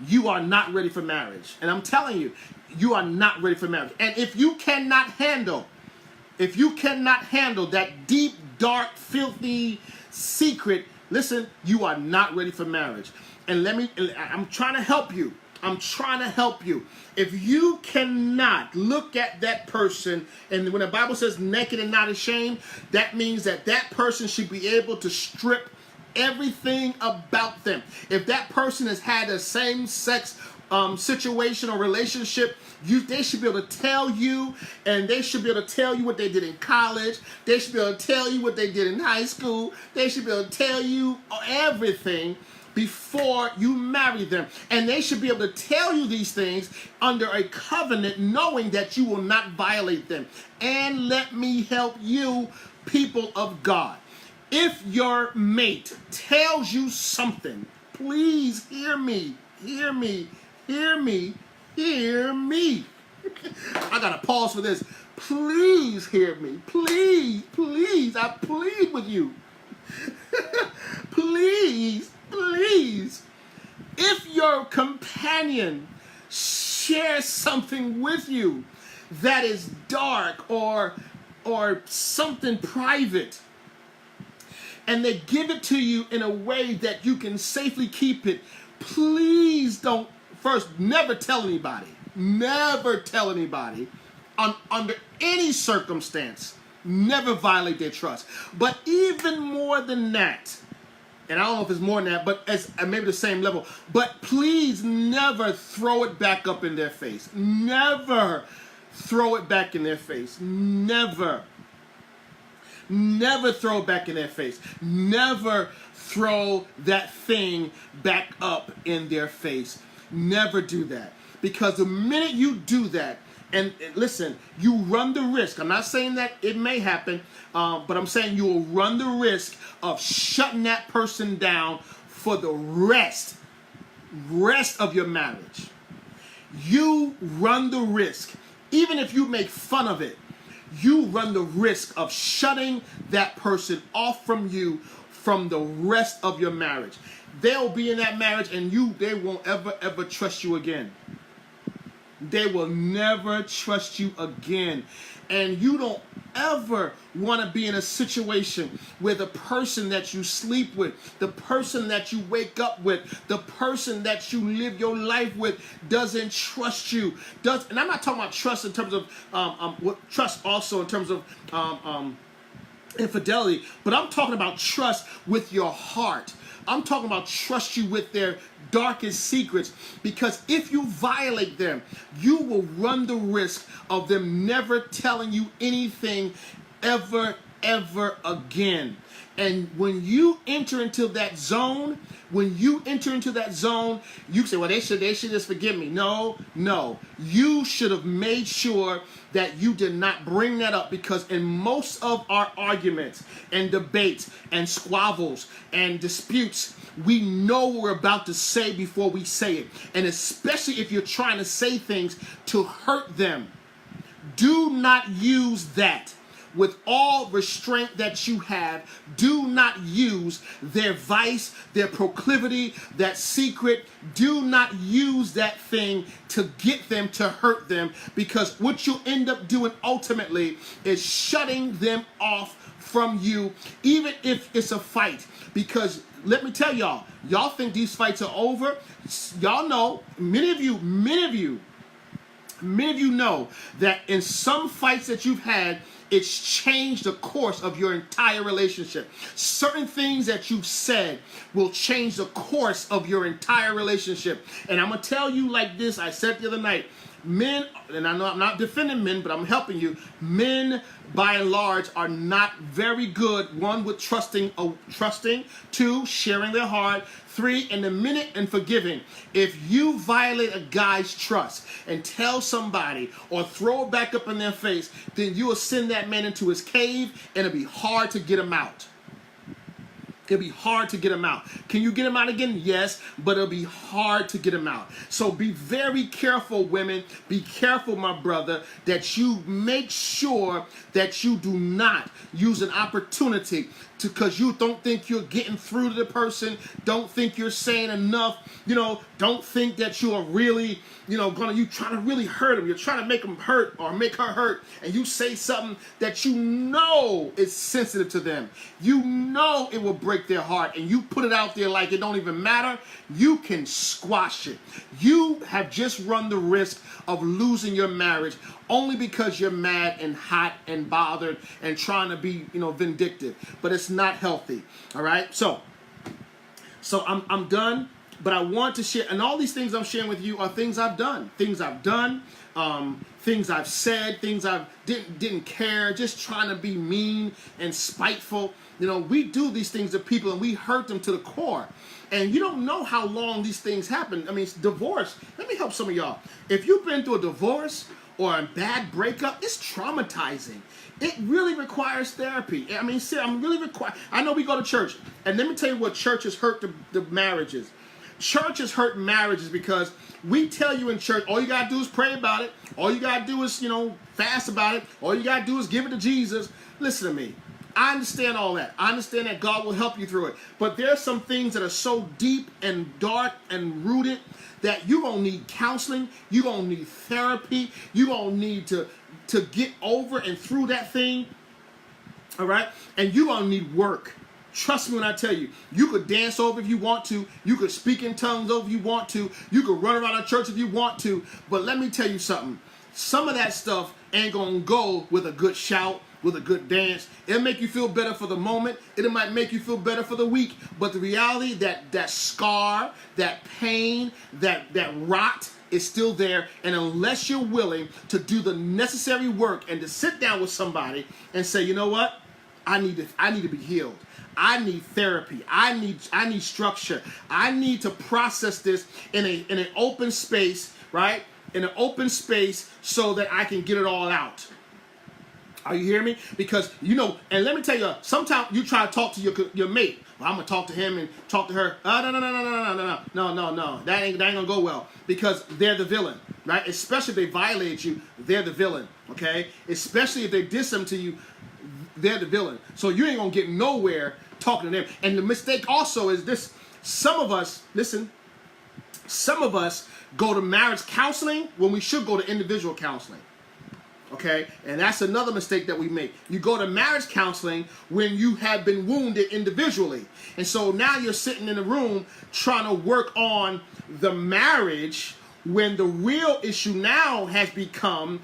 you are not ready for marriage. And I'm telling you, you are not ready for marriage. And if you cannot handle that deep, dark, filthy secret, listen, you are not ready for marriage. And I'm trying to help you. If you cannot look at that person, and when the Bible says naked and not ashamed, that means that person should be able to strip everything about them. If that person has had a same-sex situation or relationship, they should be able to tell you, and they should be able to tell you what they did in college. They should be able to tell you what they did in high school. They should be able to tell you everything before you marry them. And they should be able to tell you these things under a covenant, knowing that you will not violate them. And let me help you, people of God. If your mate tells you something Please hear me. Hear me. Hear me. Hear me. I gotta pause for this. Please hear me. Please, please, I plead with you. Please, please. If your companion shares something with you that is dark or something private, and they give it to you in a way that you can safely keep it, please don't, first, never tell anybody. Never tell anybody under any circumstance. Never violate their trust. But even more than that, and I don't know if it's more than that, but as maybe the same level, but please never throw it back up in their face. Never throw it back in their face. Never. Never throw it back in their face. Never throw that thing back up in their face. Never do that. Because the minute you do that, and listen, you run the risk. I'm not saying that it may happen, but I'm saying you will run the risk of shutting that person down for the rest of your marriage. You run the risk. Even if you make fun of it, you run the risk of shutting that person off from you from the rest of your marriage. They'll be in that marriage and they won't ever trust you again. They will never trust you again. And you don't ever want to be in a situation where the person that you sleep with, the person that you wake up with, the person that you live your life with doesn't trust you. And I'm not talking about trust in terms of trust also in terms of infidelity, but I'm talking about trust with your heart. I'm talking about trust you with their darkest secrets, because if you violate them, you will run the risk of them never telling you anything ever again. And when you enter into that zone, you say, well, they should just forgive me. No. You should have made sure that you did not bring that up, because in most of our arguments and debates and squabbles and disputes, we know what we're about to say before we say it. And especially if you're trying to say things to hurt them, do not use that. With all restraint that you have, do not use their vice, their proclivity, that secret. Do not use that thing to get them, to hurt them, because what you'll end up doing ultimately is shutting them off from you, even if it's a fight. Because let me tell y'all think these fights are over. Y'all know, many of you know that in some fights that you've had, it's changed the course of your entire relationship. Certain things that you've said will change the course of your entire relationship. And I'm going to tell you like this, I said the other night, men, and I know I'm not defending men, but I'm helping you, men by and large are not very good, one, with trusting, two, sharing their heart, three, in the minute, and forgiving. If you violate a guy's trust and tell somebody or throw it back up in their face, then you will send that man into his cave, and it'll be hard to get him out. It'll be hard to get him out. Can you get him out again? Yes, but it'll be hard to get him out. So be very careful, women. Be careful, my brother, that you make sure that you do not use an opportunity because you don't think you're getting through to the person, don't think you're saying enough, don't think that you are really, you trying to really hurt them. You're trying to make them hurt or make her hurt, and you say something that you know is sensitive to them. You know it will break their heart, and you put it out there like it don't even matter. You can squash it. You have just run the risk of losing your marriage only because you're mad and hot and bothered and trying to be, vindictive. But it's not healthy. All right? So I'm done. But I want to share, and all these things I'm sharing with you are things I've done. Things I've said, things I didn't care, just trying to be mean and spiteful. We do these things to people and we hurt them to the core. And you don't know how long these things happen. I mean, it's divorce. Let me help some of y'all. If you've been through a divorce or a bad breakup, it's traumatizing. It really requires therapy. I know we go to church, and let me tell you what churches hurt the marriages. church has hurt marriages because we tell you in church, all you got to do is pray about it. All you got to do is, fast about it. All you got to do is give it to Jesus. Listen to me. I understand all that. I understand that God will help you through it. But there are some things that are so deep and dark and rooted that you're going to need counseling. You're going to need therapy. You're going to need to get over and through that thing. All right? And you're going to need work. Trust me when I tell you, you could dance over if you want to. You could speak in tongues over if you want to. You could run around a church if you want to. But let me tell you something. Some of that stuff ain't going to go with a good shout, with a good dance. It'll make you feel better for the moment. It might make you feel better for the week. But the reality, that scar, that pain, that rot is still there. And unless you're willing to do the necessary work and to sit down with somebody and say, you know what? I need to be healed. I need therapy. I need structure. I need to process this in an open space, right? In an open space so that I can get it all out. Are you hearing me? Because, and let me tell you, sometimes you try to talk to your mate. Well, I'm going to talk to him and talk to her. No. That ain't going to go well. Because they're the villain, right? Especially if they violate you, they're the villain, okay? Especially if they did something to you, they're the villain. So you ain't going to get nowhere talking to them. And the mistake also is this. Some of us go to marriage counseling when we should go to individual counseling. Okay? And that's another mistake that we make. You go to marriage counseling when you have been wounded individually. And so now you're sitting in a room trying to work on the marriage when the real issue now has become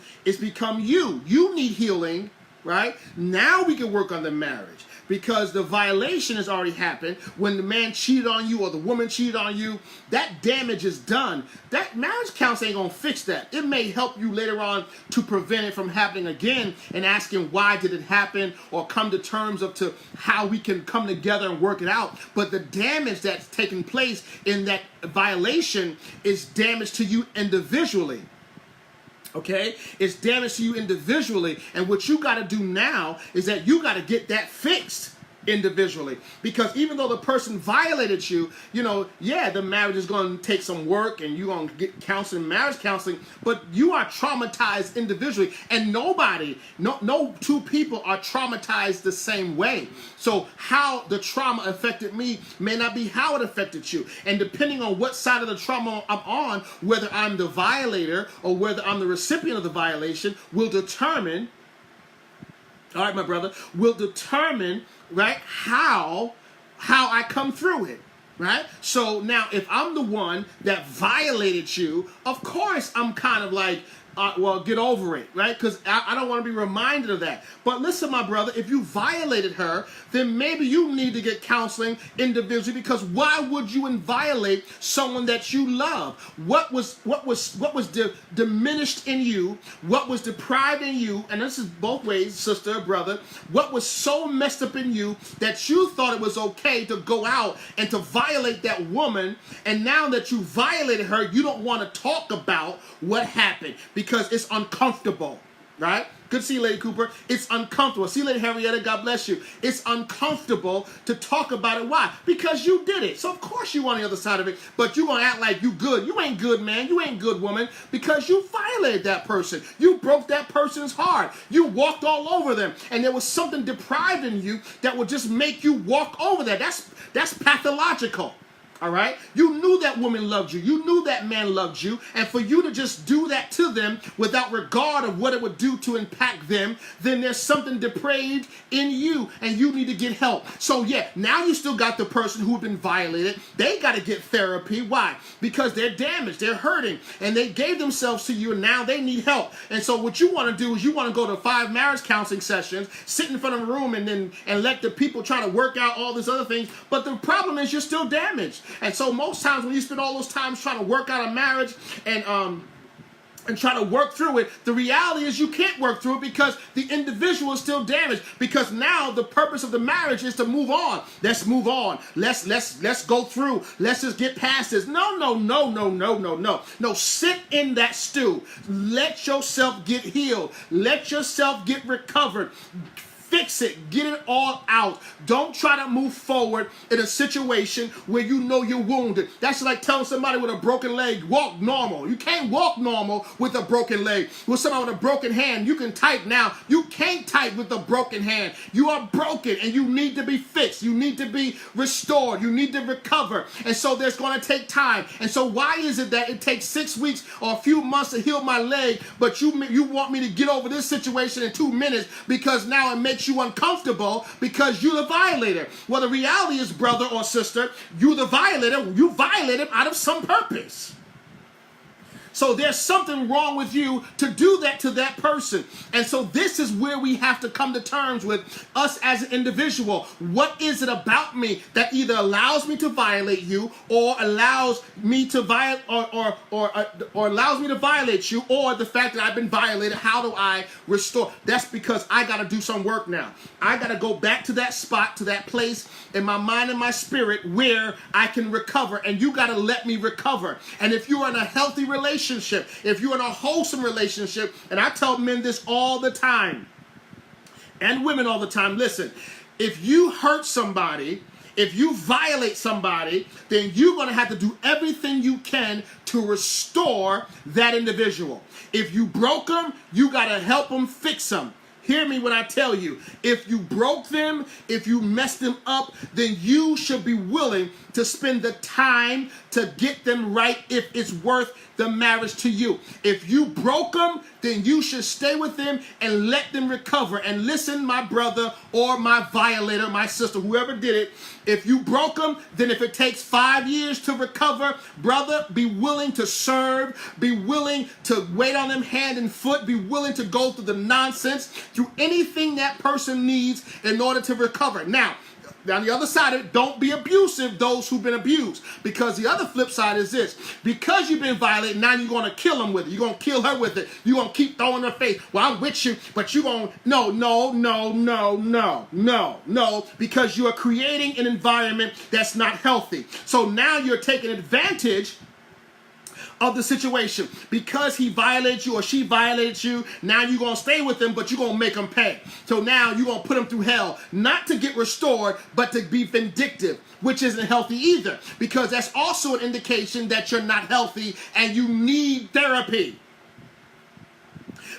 you. You need healing, right? Now we can work on the marriage. Because the violation has already happened. When the man cheated on you or the woman cheated on you, that damage is done. That marriage counseling ain't going to fix that. It may help you later on to prevent it from happening again and asking why did it happen or come to terms of to how we can come together and work it out. But the damage that's taking place in that violation is damage to you individually. Okay? It's damage to you individually. And what you got to do now is that you got to get that fixed individually. Because even though the person violated you, the marriage is going to take some work and you're going to get counseling, marriage counseling, but you are traumatized individually. And no two people are traumatized the same way. So how the trauma affected me may not be how it affected you. And depending on what side of the trauma I'm on, whether I'm the violator or whether I'm the recipient of the violation, will determine, all right, my brother, will determine, right, how I come through it, right? So now if I'm the one that violated you, of course I'm kind of like, get over it, right? Because I don't want to be reminded of that. But listen, my brother, if you violated her, then maybe you need to get counseling individually, because why would you violate someone that you love? What was diminished in you? What was deprived in you? And this is both ways, sister, brother. What was so messed up in you that you thought it was okay to go out and to violate that woman, and now that you violated her, you don't want to talk about what happened because it's uncomfortable, right? Good to see you, Lady Cooper. It's uncomfortable. See you, Lady Henrietta. God bless you. It's uncomfortable to talk about it. Why? Because you did it. So, of course, you on the other side of it, but you're going to act like you good. You ain't good, man. You ain't good, woman, because you violated that person. You broke that person's heart. You walked all over them, and there was something deprived in you that would just make you walk over that. That's pathological. All right? You knew that woman loved you. You knew that man loved you. And for you to just do that to them without regard of what it would do to impact them, then there's something depraved in you and you need to get help. So yeah, now you still got the person who's been violated. They got to get therapy. Why? Because they're damaged. They're hurting. And they gave themselves to you and now they need help. And so what you want to do is you want to go to 5 marriage counseling sessions, sit in front of a room and let the people try to work out all these other things. But the problem is you're still damaged. And so most times when you spend all those times trying to work out a marriage and try to work through it, the reality is you can't work through it because the individual is still damaged. Because now the purpose of the marriage is to move on. Let's move on. Let's go through. Let's just get past this. No. No, sit in that stew. Let yourself get healed. Let yourself get recovered. fix it. Get it all out. Don't try to move forward in a situation where you know you're wounded. That's like telling somebody with a broken leg, walk normal. You can't walk normal with a broken leg. With somebody with a broken hand, you can type now. You can't type with a broken hand. You are broken and you need to be fixed. You need to be restored. You need to recover. And so there's going to take time. And so why is it that it takes 6 weeks or a few months to heal my leg, but you want me to get over this situation in 2 minutes because now it makes you uncomfortable because you're the violator? Well, the reality is, brother or sister, you're the violator. You violated out of some purpose. So there's something wrong with you to do that to that person. And so this is where we have to come to terms with us as an individual. What is it about me that either allows me to violate you or allows me to violate or allows me to violate you, or the fact that I've been violated? How do I restore? That's because I got to do some work now. I got to go back to that spot, to that place in my mind and my spirit where I can recover. And you got to let me recover. And if you're in a healthy relationship, if you're in a wholesome relationship, and I tell men this all the time, and women all the time, listen, if you hurt somebody, if you violate somebody, then you're going to have to do everything you can to restore that individual. If you broke them, you got to help them fix them. Hear me when I tell you, if you broke them, if you messed them up, then you should be willing to spend the time to get them right if it's worth the marriage to you. If you broke them, then you should stay with them and let them recover. And listen, my brother or my violator, my sister, whoever did it, if you broke them, then if it takes 5 years to recover, brother, be willing to serve, be willing to wait on them hand and foot, be willing to go through the nonsense, through anything that person needs in order to recover. Now, on the other side of it, don't be abusive, those who've been abused. Because the other flip side is this. Because you've been violated, now you're going to kill them with it. You're going to kill her with it. You're going to keep throwing her face. Well, I'm with you, but you're going to... No. Because you are creating an environment that's not healthy. So now you're taking advantage of the situation. Because he violated you or she violated you, now you're going to stay with them, but you're going to make them pay. So now you're going to put them through hell, not to get restored, but to be vindictive, which isn't healthy either, because that's also an indication that you're not healthy and you need therapy.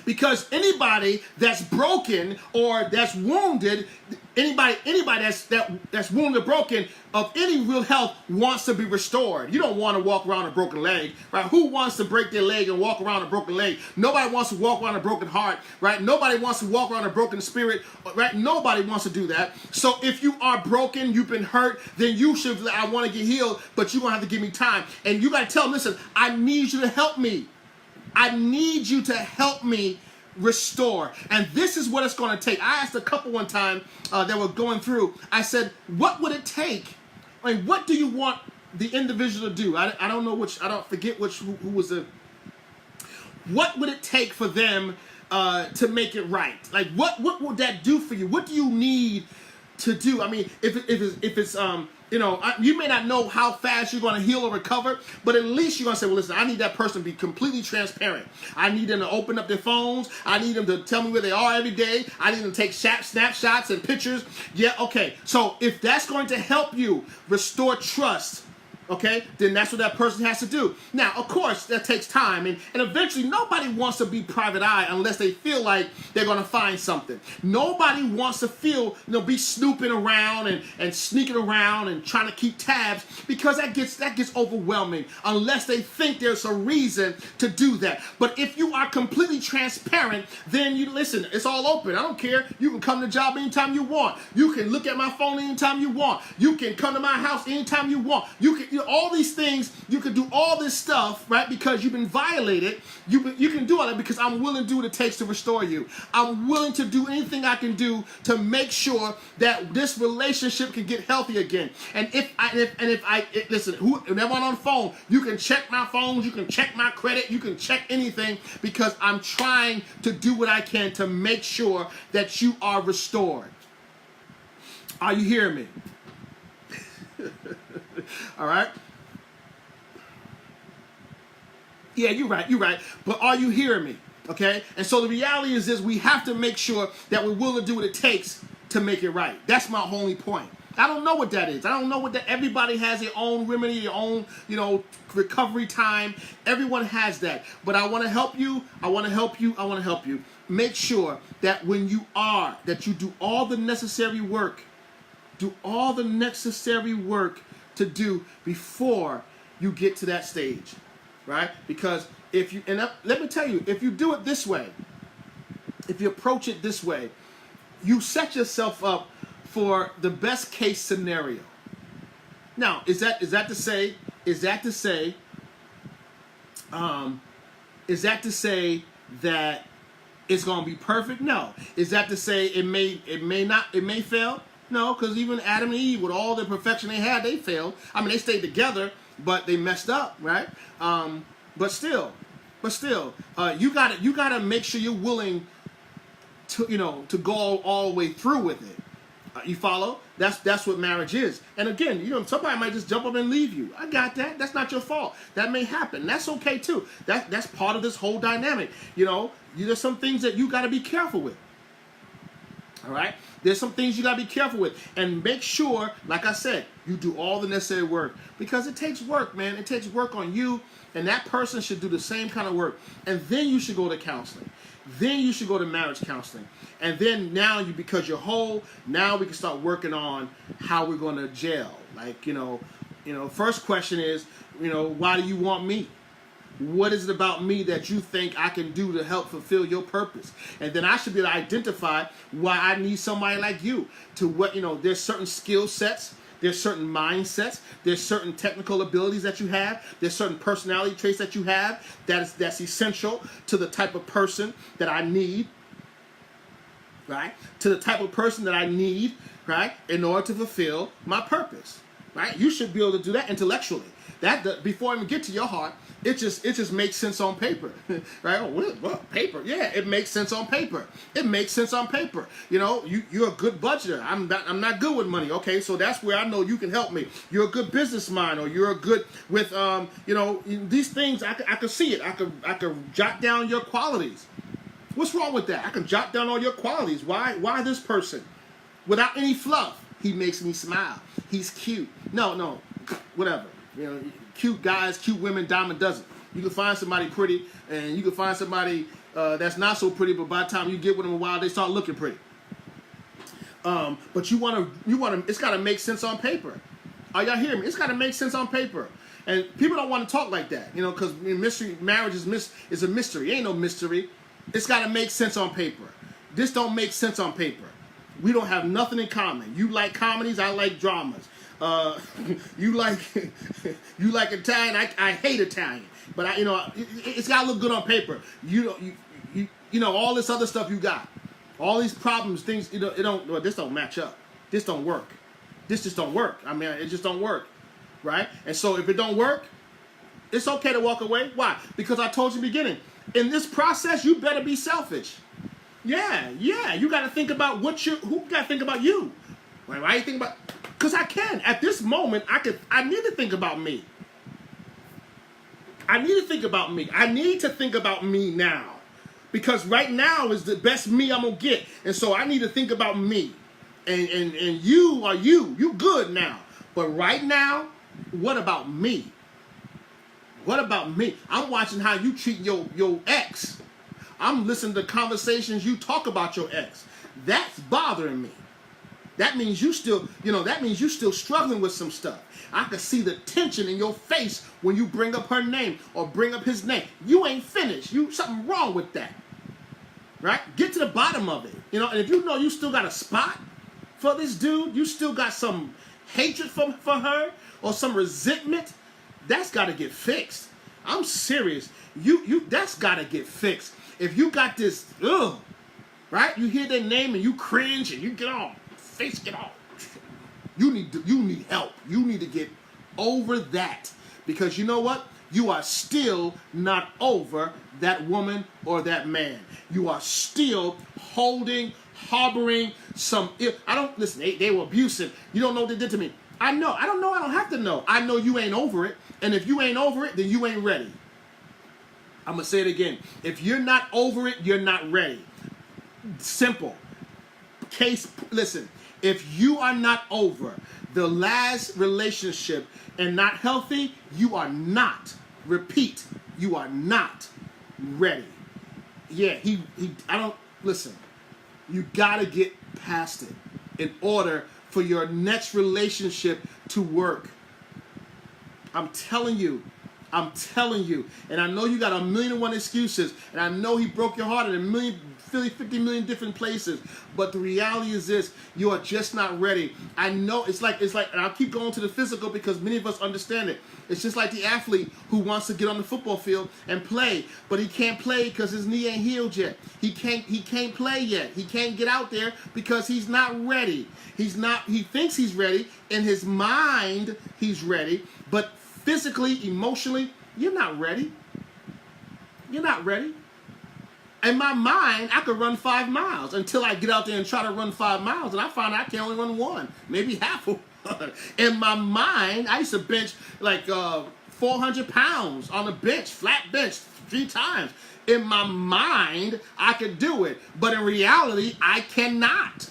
Because anybody that's broken or that's wounded, anybody that's wounded or broken of any real health wants to be restored. You don't want to walk around a broken leg, right? Who wants to break their leg and walk around a broken leg? Nobody wants to walk around a broken heart, right? Nobody wants to walk around a broken spirit, right? Nobody wants to do that. So if you are broken, you've been hurt, then you should, I want to get healed, but you're going to have to give me time. And you got to tell them, listen, I need you to help me. I need you to help me restore. And this is what it's going to take. I asked a couple one time that were going through, I said, what would it take? I mean, what do you want the individual to do? I don't know which, I don't forget which, who was the, what would it take for them to make it right? Like, what would that do for you? What do you need to do? I mean, if it's you know, you may not know how fast you're going to heal or recover, but at least you're going to say, well, listen, I need that person to be completely transparent. I need them to open up their phones. I need them to tell me where they are every day. I need them to take snapshots and pictures. Yeah, okay. So if that's going to help you restore trust, okay, then that's what that person has to do. Now, of course, that takes time, and eventually nobody wants to be private eye unless they feel like they're going to find something. Nobody wants to feel, be snooping around and sneaking around and trying to keep tabs, because that gets overwhelming unless they think there's a reason to do that. But if you are completely transparent, then you listen, it's all open. I don't care. You can come to the job anytime you want. You can look at my phone anytime you want. You can come to my house anytime you want. You can all these things, you can do all this stuff, right? Because you've been violated. You can do all that because I'm willing to do what it takes to restore you. I'm willing to do anything I can do to make sure that this relationship can get healthy again. And if I listen, everyone on the phone, you can check my phones, you can check my credit, you can check anything, because I'm trying to do what I can to make sure that you are restored. Are you hearing me? All right? Yeah, you're right. But are you hearing me? Okay? And so the reality is this: we have to make sure that we're willing to do what it takes to make it right. That's my only point. I don't know what that is. I don't know what that. Everybody has their own remedy, their own, recovery time. Everyone has that. But I want to help you. I want to help you. I want to help you. Make sure that when you do all the necessary work. Do all the necessary work to do before you get to that stage, right? Because let me tell you, if you do it this way, if you approach it this way, you set yourself up for the best case scenario. Now, is that to say that it's going to be perfect? No. Is that to say it may fail? No, because even Adam and Eve, with all the perfection they had, they failed. I mean, they stayed together, but they messed up, right? But still, you gotta make sure you're willing to go all the way through with it. You follow? That's what marriage is. And again, somebody might just jump up and leave you. I got that. That's not your fault. That may happen. That's okay too. That's part of this whole dynamic. There's some things that you got to be careful with. All right? There's some things you got to be careful with. And make sure, like I said, you do all the necessary work. Because it takes work, man. It takes work on you. And that person should do the same kind of work. And then you should go to counseling. Then you should go to marriage counseling. And then now, because you're whole, now we can start working on how we're going to gel. Like, first question is, why do you want me? What is it about me that you think I can do to help fulfill your purpose? And then I should be able to identify why I need somebody like you. There's certain skill sets. There's certain mindsets. There's certain technical abilities that you have. There's certain personality traits that you have that's essential to the type of person that I need, right? To the type of person that I need, right? In order to fulfill my purpose, right? You should be able to do that intellectually. Before I even get to your heart, it just makes sense on paper, right? Oh, what paper? Yeah, it makes sense on paper. It makes sense on paper. You're a good budgeter. I'm not good with money. Okay, so that's where I know you can help me. You're a good business mind, or you're a good with these things. I can see it. I could jot down your qualities. What's wrong with that? I can jot down all your qualities. Why this person? Without any fluff, he makes me smile. He's cute. No, whatever. Cute guys, cute women, dime a dozen. You can find somebody pretty, and you can find somebody that's not so pretty, but by the time you get with them a while, they start looking pretty. But you want to. It's got to make sense on paper. Are y'all hearing me? It's got to make sense on paper. And people don't want to talk like that, because marriage is a mystery. It ain't no mystery. It's got to make sense on paper. This don't make sense on paper. We don't have nothing in common. You like comedies, I like dramas. You like Italian, I hate Italian. But it's got to look good on paper. All this other stuff you got, all these problems, things. This don't match up. This don't work. This just don't work. I mean, it just don't work, right? And so if it don't work, it's okay to walk away. Why? Because I told you in the beginning. In this process, you better be selfish. Yeah. You got to think about who got to think about you. Why you think about? Because I can. At this moment, I need to think about me. I need to think about me. I need to think about me now. Because right now is the best me I'm going to get. And so I need to think about me. And you are you. You good now. But right now, what about me? What about me? I'm watching how you treat your ex. I'm listening to conversations you talk about your ex. That's bothering me. That means you still struggling with some stuff. I can see the tension in your face when you bring up her name or bring up his name. You ain't finished. Something wrong with that. Right? Get to the bottom of it. And if you still got a spot for this dude, you still got some hatred for her or some resentment, that's got to get fixed. I'm serious. That's got to get fixed. If you got this, right? You hear their name and you cringe and you get all face get off. You need help. You need to get over that, because you know what? You are still not over that woman or that man. You are still harboring some. I don't listen. They were abusive. You don't know what they did to me. I know. I don't know. I don't have to know. I know you ain't over it. And if you ain't over it, then you ain't ready. I'm gonna say it again. If you're not over it, you're not ready. Simple. Listen, if you are not over the last relationship and not healthy, you are not, repeat, you are not ready. Yeah, I don't, listen, you gotta get past it in order for your next relationship to work. I'm telling you. And I know you got 1,000,001 excuses, and I know he broke your heart in 50 million different places, but the reality is this: you are just not ready. I know it's like, and I'll keep going to the physical because many of us understand it. It's just like the athlete who wants to get on the football field and play, but he can't play because his knee ain't healed yet. He can't play yet. He can't get out there because he's not ready. He thinks he's ready. In his mind, he's ready, but physically, emotionally, you're not ready. You're not ready. In my mind, I could run 5 miles until I get out there and try to run 5 miles, and I find I can only run 1, maybe half of 1. In my mind, I used to bench like 400 pounds on a bench, flat bench, 3 times. In my mind, I could do it, but in reality, I cannot.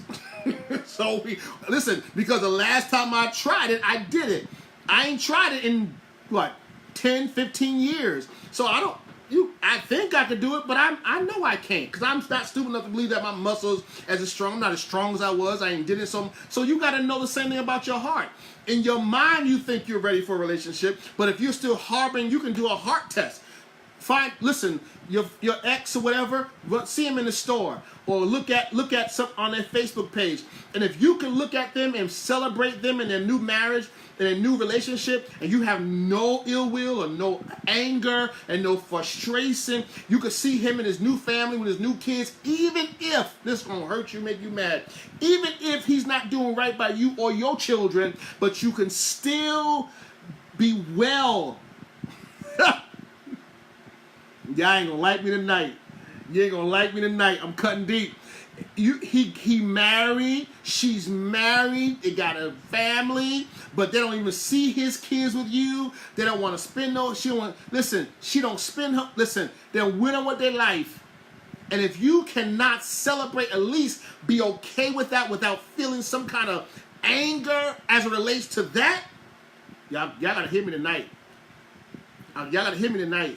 So, listen, because the last time I tried it, I did it. I ain't tried it in, 10, 15 years. So I think I could do it, but I know I can't, because I'm not stupid enough to believe that my muscles as strong. I'm not as strong as I was. I ain't did it. So you got to know the same thing about your heart. In your mind, you think you're ready for a relationship, but if you're still harboring, you can do a heart test. Listen, your ex or whatever, see him in the store, or look at some on their Facebook page, and if you can look at them and celebrate them in their new marriage, in a new relationship, and you have no ill will or no anger and no frustration, you can see him and his new family with his new kids, even if this is gonna hurt you, make you mad, even if he's not doing right by you or your children, but you can still be well. Y'all ain't gonna like me tonight. You ain't gonna like me tonight. I'm cutting deep. He married, she's married, they got a family, but they don't even see his kids with you. They don't want to spend she don't spend her, they're winning with their life. And if you cannot celebrate, at least be okay with that without feeling some kind of anger as it relates to that, y'all gotta hear me tonight. Y'all gotta hear me tonight.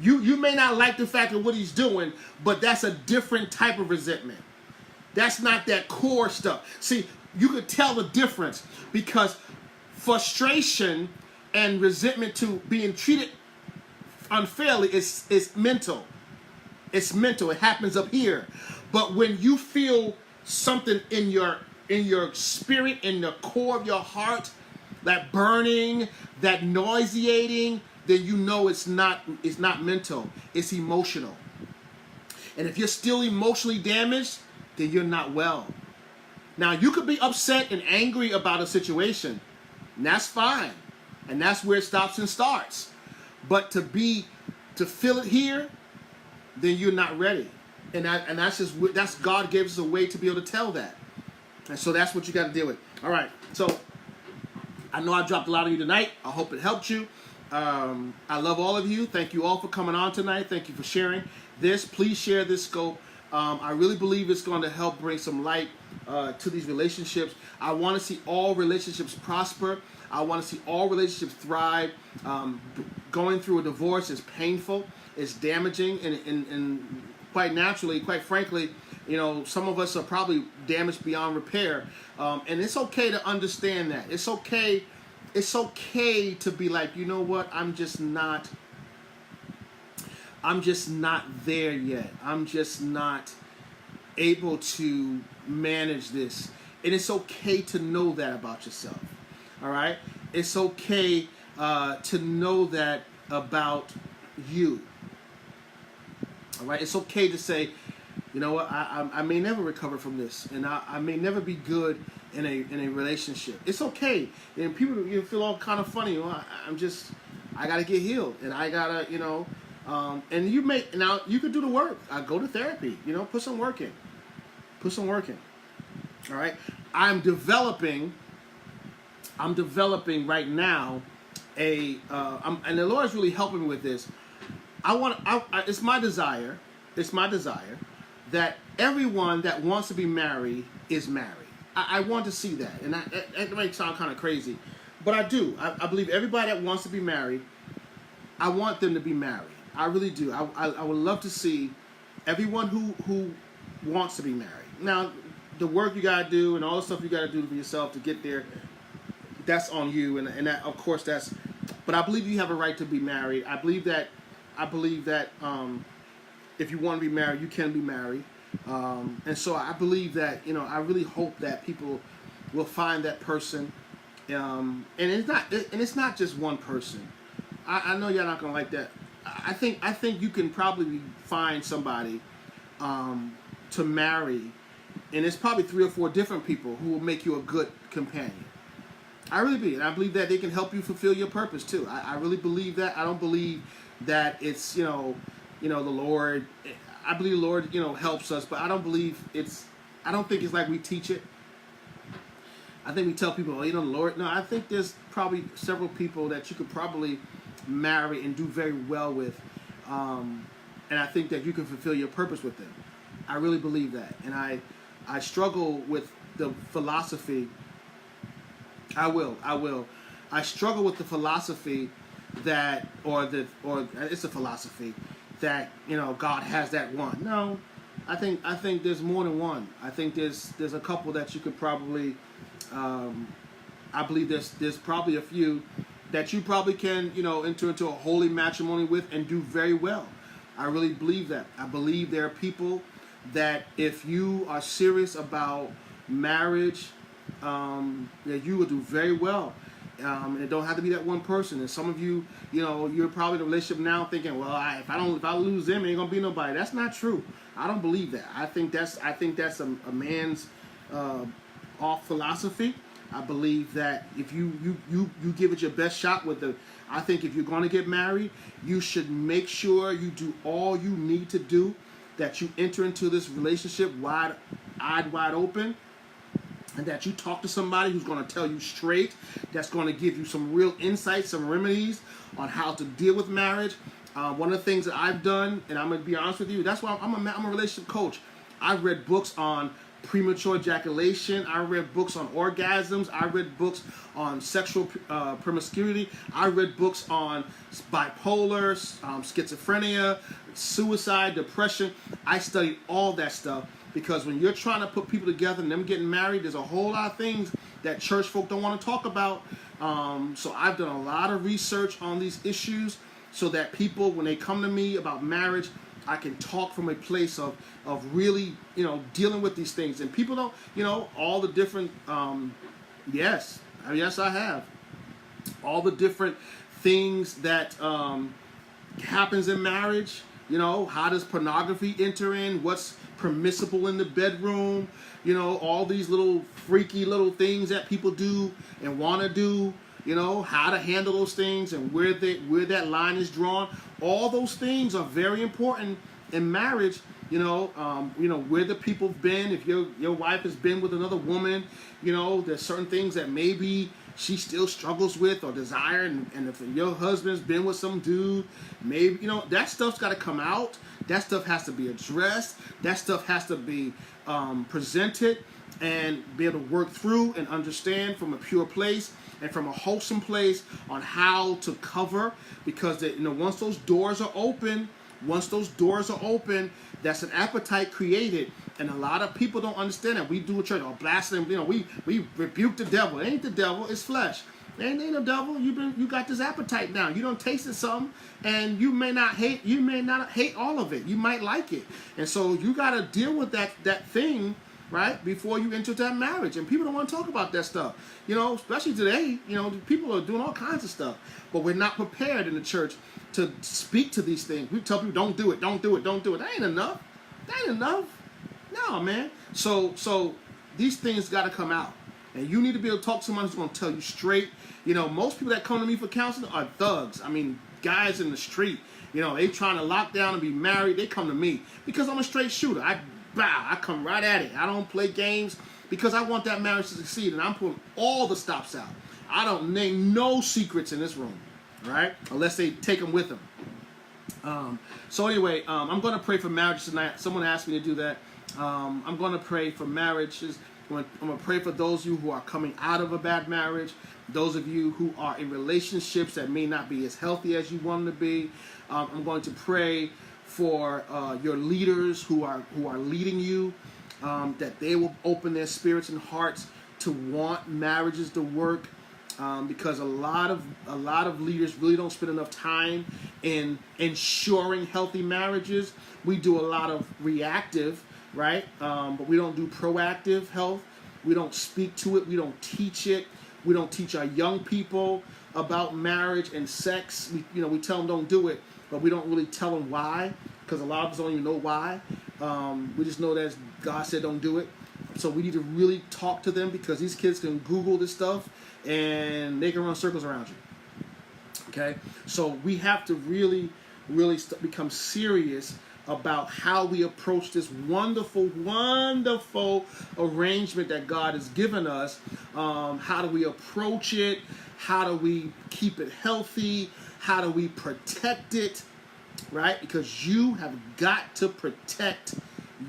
You may not like the fact of what he's doing, but that's a different type of resentment. That's not that core stuff. See, you could tell the difference, because frustration and resentment to being treated unfairly is mental. It's mental. It happens up here. But when you feel something in your spirit, in the core of your heart, that burning, that nauseating, then you know it's not mental, it's emotional. And if you're still emotionally damaged, then you're not well. Now, you could be upset and angry about a situation, and that's fine. And that's where it stops and starts. But to feel it here, then you're not ready. And that's God gave us a way to be able to tell that. And so that's what you got to deal with. All right. So I know I dropped a lot of you tonight. I hope it helped you. I love all of you. Thank you all for coming on tonight. Thank you for sharing this. Please share this scope. I really believe it's going to help bring some light to these relationships. I want to see all relationships prosper. I want to see all relationships thrive. Going through a divorce is painful. It's damaging, and quite naturally, quite frankly, some of us are probably damaged beyond repair. And it's okay to understand that. It's okay to be like, you know what? I'm just not there yet. I'm just not able to manage this. And it's okay to know that about yourself. All right? It's okay to know that about you. All right? It's okay to say, you know what? I may never recover from this, and I may never be good in a relationship. It's okay. And people feel all kind of funny. Well, I gotta get healed, and I gotta, and you could do the work. Go to therapy. Put some work in. All right. I'm developing right now and the Lord's really helping me with this. It's my desire that everyone that wants to be married is married. I want to see that, and that might sound kind of crazy, but I do. I believe everybody that wants to be married, I want them to be married. I really do. I would love to see everyone who wants to be married. Now, the work you gotta do and all the stuff you gotta do for yourself to get there, that's on you, and that, of course, that's. But I believe you have a right to be married. I believe that if you want to be married, you can be married. And so I believe that, I really hope that people will find that person. And it's not just one person. I know y'all not gonna like that. I think you can probably find somebody to marry, and it's probably 3 or 4 different people who will make you a good companion. I really believe, and I believe that they can help you fulfill your purpose too. I really believe that. I don't believe that it's the Lord. I believe the Lord helps us, but I don't believe it's. I don't think it's like we teach it. I think we tell people, the Lord. No, I think there's probably several people that you could probably marry and do very well with, and I think that you can fulfill your purpose with them. I really believe that, and I struggle with the philosophy. I will. I struggle with the philosophy that, or it's a philosophy that God has that one. No, I think there's more than one. I think there's a couple that you could probably. I believe there's probably a few that you probably can enter into a holy matrimony with and do very well. I really believe that. I believe there are people that if you are serious about marriage, that you will do very well. And it don't have to be that one person. And some of you, you're probably in a relationship now thinking, well, if I lose them, ain't gonna be nobody. That's not true. I don't believe that. I think that's a man's off philosophy. I believe that if you give it your best shot with I think if you're going to get married, you should make sure you do all you need to do, that you enter into this relationship wide open, and that you talk to somebody who's going to tell you straight, that's going to give you some real insights, some remedies on how to deal with marriage. One of the things that I've done, and I'm going to be honest with you, that's why I'm a relationship coach. I've read books on premature ejaculation. I read books on orgasms. I read books on sexual promiscuity. I read books on bipolar, schizophrenia, suicide, depression. I studied all that stuff because when you're trying to put people together and them getting married, there's a whole lot of things that church folk don't want to talk about. So I've done a lot of research on these issues so that people, when they come to me about marriage, I can talk from a place of really, dealing with these things. And people don't, all the different, yes, I have. All the different things that happens in marriage, how does pornography enter in, what's permissible in the bedroom, all these little freaky little things that people do and want to do. How to handle those things and where that line is drawn. All those things are very important in marriage. Where the people have been. If your wife has been with another woman, there's certain things that maybe she still struggles with or desire, and if your husband's been with some dude, maybe that stuff's got to come out. That stuff has to be addressed. That stuff has to be presented and be able to work through and understand from a pure place and from a wholesome place on how to cover, because once those doors are open, that's an appetite created, and a lot of people don't understand that. We do a church, blasting, we rebuke the devil. It ain't the devil, it's flesh. It ain't the devil. You got this appetite now. You don't tasted something, and you may not hate all of it. You might like it, and so you got to deal with that thing. Right before you enter that marriage, and people don't want to talk about that stuff. Especially today. People are doing all kinds of stuff, but we're not prepared in the church to speak to these things. We tell people, don't do it, don't do it, don't do it. That ain't enough. No, man. So these things got to come out, and you need to be able to talk to someone who's going to tell you straight. Most people that come to me for counseling are thugs. I mean, guys in the street. They trying to lock down and be married. They come to me because I'm a straight shooter. I come right at it. I don't play games because I want that marriage to succeed, and I'm putting all the stops out. I don't name no secrets in this room, right? Unless they take them with them. So anyway, I'm going to pray for marriage tonight. Someone asked me to do that. I'm going to pray for marriages. I'm going to pray for those of you who are coming out of a bad marriage, those of you who are in relationships that may not be as healthy as you want them to be. I'm going to pray for your leaders who are leading you, that they will open their spirits and hearts to want marriages to work. Because a lot of leaders really don't spend enough time in ensuring healthy marriages. We do a lot of reactive, right? But we don't do proactive health. We don't speak to it. We don't teach it. We don't teach our young people about marriage and sex. We tell them don't do it, but we don't really tell them why, because a lot of us don't even know why. We just know that God said don't do it. So we need to really talk to them, because these kids can Google this stuff and they can run circles around you. Okay? So we have to really become serious about how we approach this wonderful, wonderful arrangement that God has given us. How do we approach it? How do we keep it healthy? How do we protect it? Right? Because you have got to protect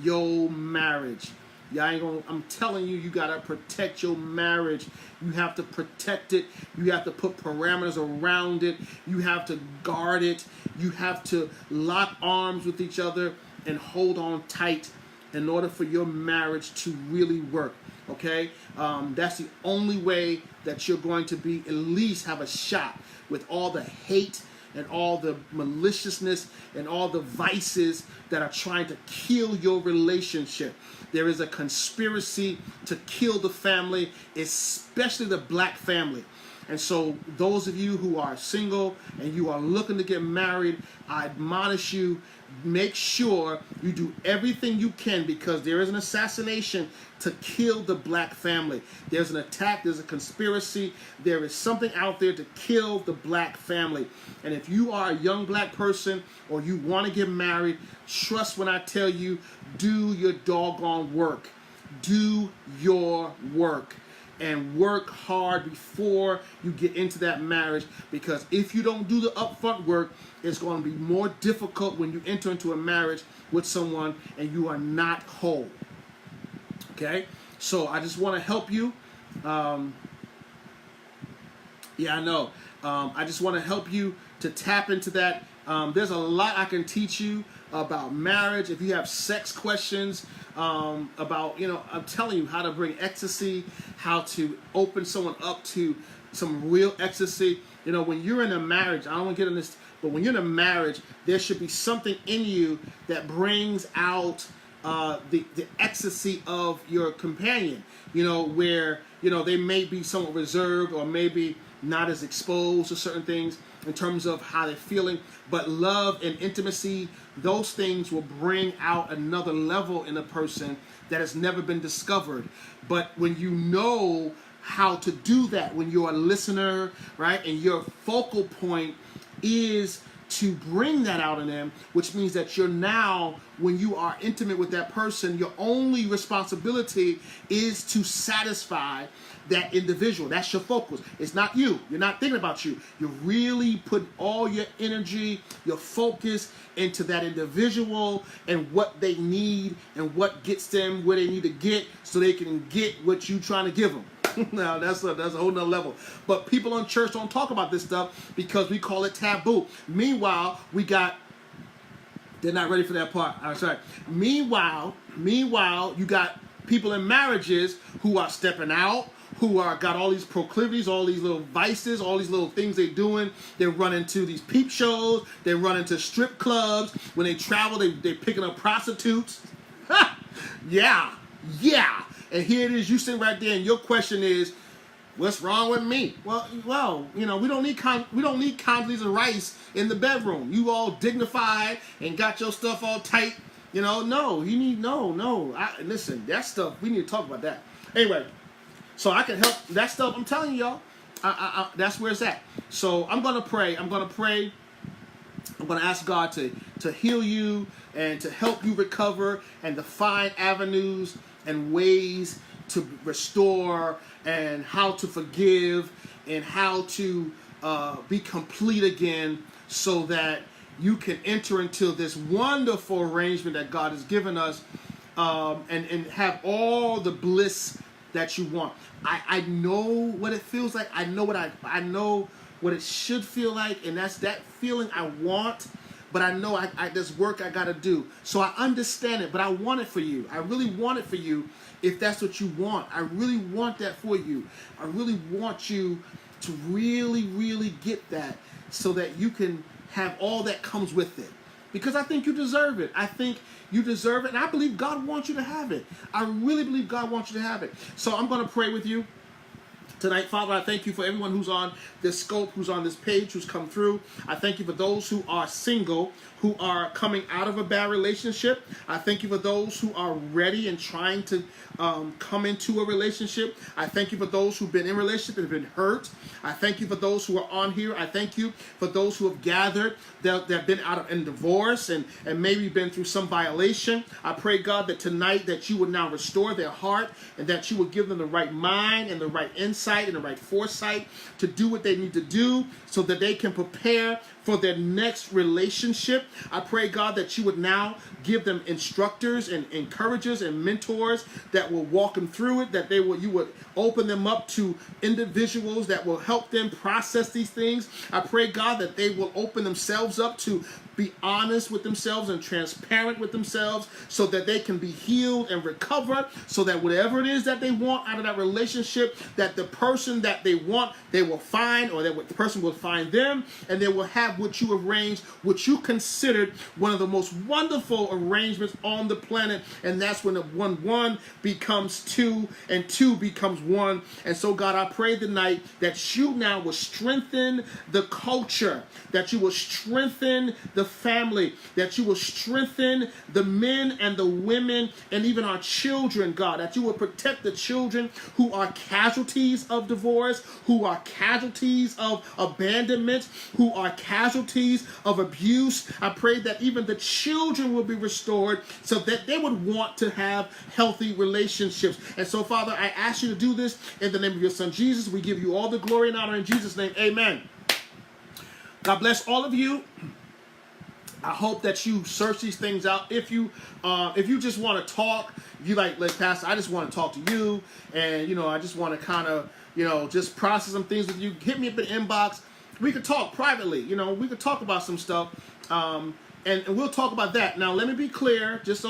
your marriage. I'm telling you, you gotta protect your marriage. You have to protect it. You have to put parameters around it. You have to guard it. You have to lock arms with each other and hold on tight in order for your marriage to really work. Okay? That's the only way that you're going to be, at least have a shot with all the hate and all the maliciousness and all the vices that are trying to kill your relationship. There is a conspiracy to kill the family, especially the black family. And so those of you who are single and you are looking to get married, I admonish you, make sure you do everything you can, because there is an assassination to kill the black family. There's an attack, there's a conspiracy, there is something out there to kill the black family. And if you are a young black person or you want to get married, trust when I tell you, do your doggone work. Do your work. And work hard before you get into that marriage, because if you don't do the upfront work, it's going to be more difficult when you enter into a marriage with someone and you are not whole. Okay? So I just want to help you. I know. I just want to help you to tap into that. There's a lot I can teach you about marriage. If you have sex questions, about, I'm telling you how to bring ecstasy, how to open someone up to some real ecstasy. When you're in a marriage, I don't want to get in this, but when you're in a marriage, there should be something in you that brings out the ecstasy of your companion, where, they may be somewhat reserved or maybe not as exposed to certain things in terms of how they're feeling, but love and intimacy, those things will bring out another level in a person that has never been discovered. But when you know how to do that, when you're a listener, right, and your focal point is to bring that out in them, which means that you're now, when you are intimate with that person, your only responsibility is to satisfy that individual. That's your focus. It's not you. You're not thinking about you. You really put all your energy, your focus into that individual and what they need and what gets them where they need to get so they can get what you're trying to give them. Now, that's a whole nother level. But people in church don't talk about this stuff because we call it taboo. Meanwhile, they're not ready for that part. I'm sorry. Meanwhile, you got people in marriages who are stepping out, who got all these proclivities, all these little vices, all these little things they're doing. They run into these peep shows. They run into strip clubs. When they travel, they're picking up prostitutes. Yeah. And here it is, you sit right there, and your question is, what's wrong with me? Well, we don't need Condoleezza Rice in the bedroom. You all dignified and got your stuff all tight. Listen, that stuff, we need to talk about that. Anyway, so I can help that stuff. I'm telling you, y'all, that's where it's at. So I'm gonna pray. I'm gonna ask God to heal you and to help you recover and to find avenues and ways to restore and how to forgive and how to be complete again, so that you can enter into this wonderful arrangement that God has given us, and have all the bliss that you want. I know what it feels like. I know what it should feel like, and that's that feeling I want. But I know there's work I got to do. So I understand it, but I want it for you. I really want it for you if that's what you want. I really want that for you. I really want you to really, really get that so that you can have all that comes with it. Because I think you deserve it. I think you deserve it, and I believe God wants you to have it. I really believe God wants you to have it. So I'm going to pray with you tonight. Father, I thank you for everyone who's on this scope, who's on this page, who's come through. I thank you for those who are single, who are coming out of a bad relationship. I thank you for those who are ready and trying to come into a relationship. I thank you for those who've been in relationship and have been hurt. I thank you for those who are on here. I thank you for those who have gathered that have been out in divorce and maybe been through some violation. I pray, God, that tonight that you would now restore their heart and that you would give them the right mind and the right insight and the right foresight to do what they need to do so that they can prepare for their next relationship. I pray, God, that you would now give them instructors and encouragers and mentors that will walk them through it, that you would open them up to individuals that will help them process these things. I pray, God, that they will open themselves up to be honest with themselves and transparent with themselves so that they can be healed and recover, so that whatever it is that they want out of that relationship, that the person that they want, they will find, or that the person will find them, and they will have what you arranged, what you considered one of the most wonderful arrangements on the planet, and that's when the 1 becomes 2 and 2 becomes 1. And so, God, I pray tonight that you now will strengthen the culture, that you will strengthen the family, that you will strengthen the men and the women and even our children, God, that you will protect the children who are casualties of divorce, who are casualties of abandonment, who are casualties of abuse. I pray that even the children will be restored so that they would want to have healthy relationships. And so, Father, I ask you to do this in the name of your Son, Jesus. We give you all the glory and honor in Jesus' name. Amen. God bless all of you. I hope that you search these things out. If you just want to talk, if you like Pastor, I just want to talk to you, and I just want to kind of just process some things with you. Hit me up in the inbox. We could talk privately. We could talk about some stuff, and we'll talk about that. Now, let me be clear, just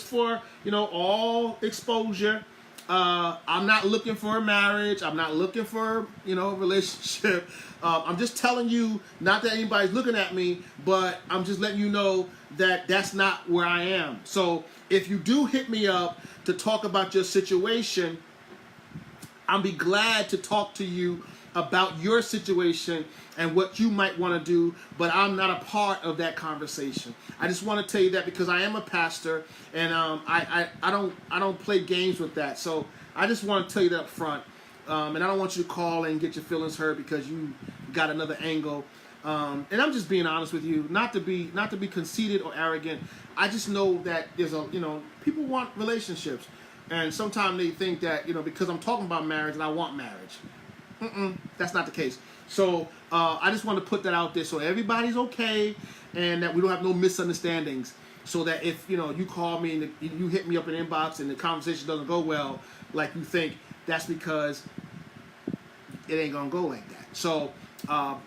for all exposure. I'm not looking for a marriage. I'm not looking for a relationship. I'm just telling you, not that anybody's looking at me, but I'm just letting you know that that's not where I am. So if you do hit me up to talk about your situation, I'll be glad to talk to you about your situation and what you might want to do, but I'm not a part of that conversation. I just want to tell you that because I am a pastor, and I don't play games with that. So I just want to tell you that up front, and I don't want you to call and get your feelings hurt because you got another angle. And I'm just being honest with you, not to be conceited or arrogant. I just know that there's people want relationships, and sometimes they think that because I'm talking about marriage and I want marriage. That's not the case. So I just want to put that out there so everybody's okay and that we don't have no misunderstandings. So that if you call me and you hit me up in the inbox and the conversation doesn't go well like you think, that's because it ain't gonna go like that. So I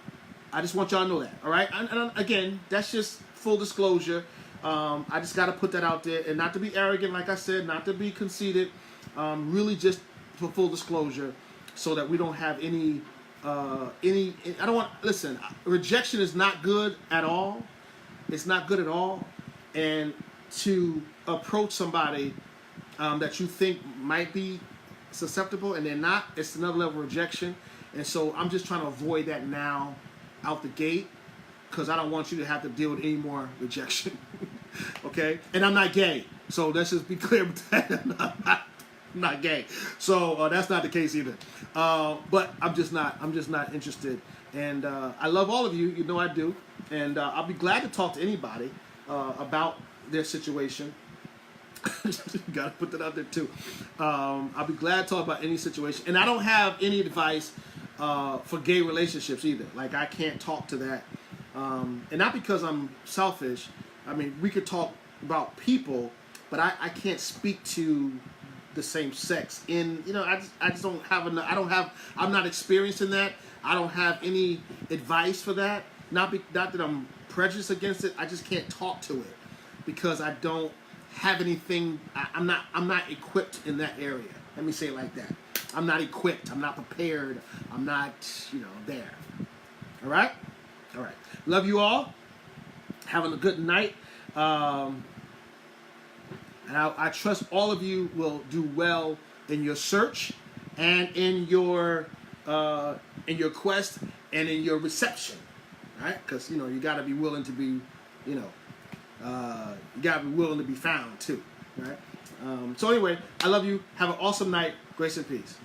just want y'all to know that. All right. And again, that's just full disclosure. I just got to put that out there, and not to be arrogant, like I said, not to be conceited. Really, just for full disclosure. So that we don't have any, I don't want, listen, rejection is not good at all. It's not good at all. And to approach somebody that you think might be susceptible and they're not, it's another level of rejection. And so I'm just trying to avoid that now out the gate because I don't want you to have to deal with any more rejection. Okay? And I'm not gay. So let's just be clear with that. I'm not gay, so that's not the case either. But I'm just not interested. And I love all of you. I do. And I'll be glad to talk to anybody about their situation. Got to put that out there too. I'll be glad to talk about any situation. And I don't have any advice for gay relationships either. Like I can't talk to that. And not because I'm selfish. I mean, we could talk about people, but I can't speak to the same sex. I just don't have enough. I'm not experienced in that. I don't have any advice for that. Not that I'm prejudiced against it. I just can't talk to it because I don't have anything. I'm not equipped in that area. Let me say it like that. I'm not equipped. I'm not prepared. I'm not, there. All right? All right. Love you all. Having a good night. And I trust all of you will do well in your search and in your quest and in your reception. Right? Because, you got to be willing to be, you got to be willing to be found too. Right? So anyway, I love you. Have an awesome night. Grace and peace.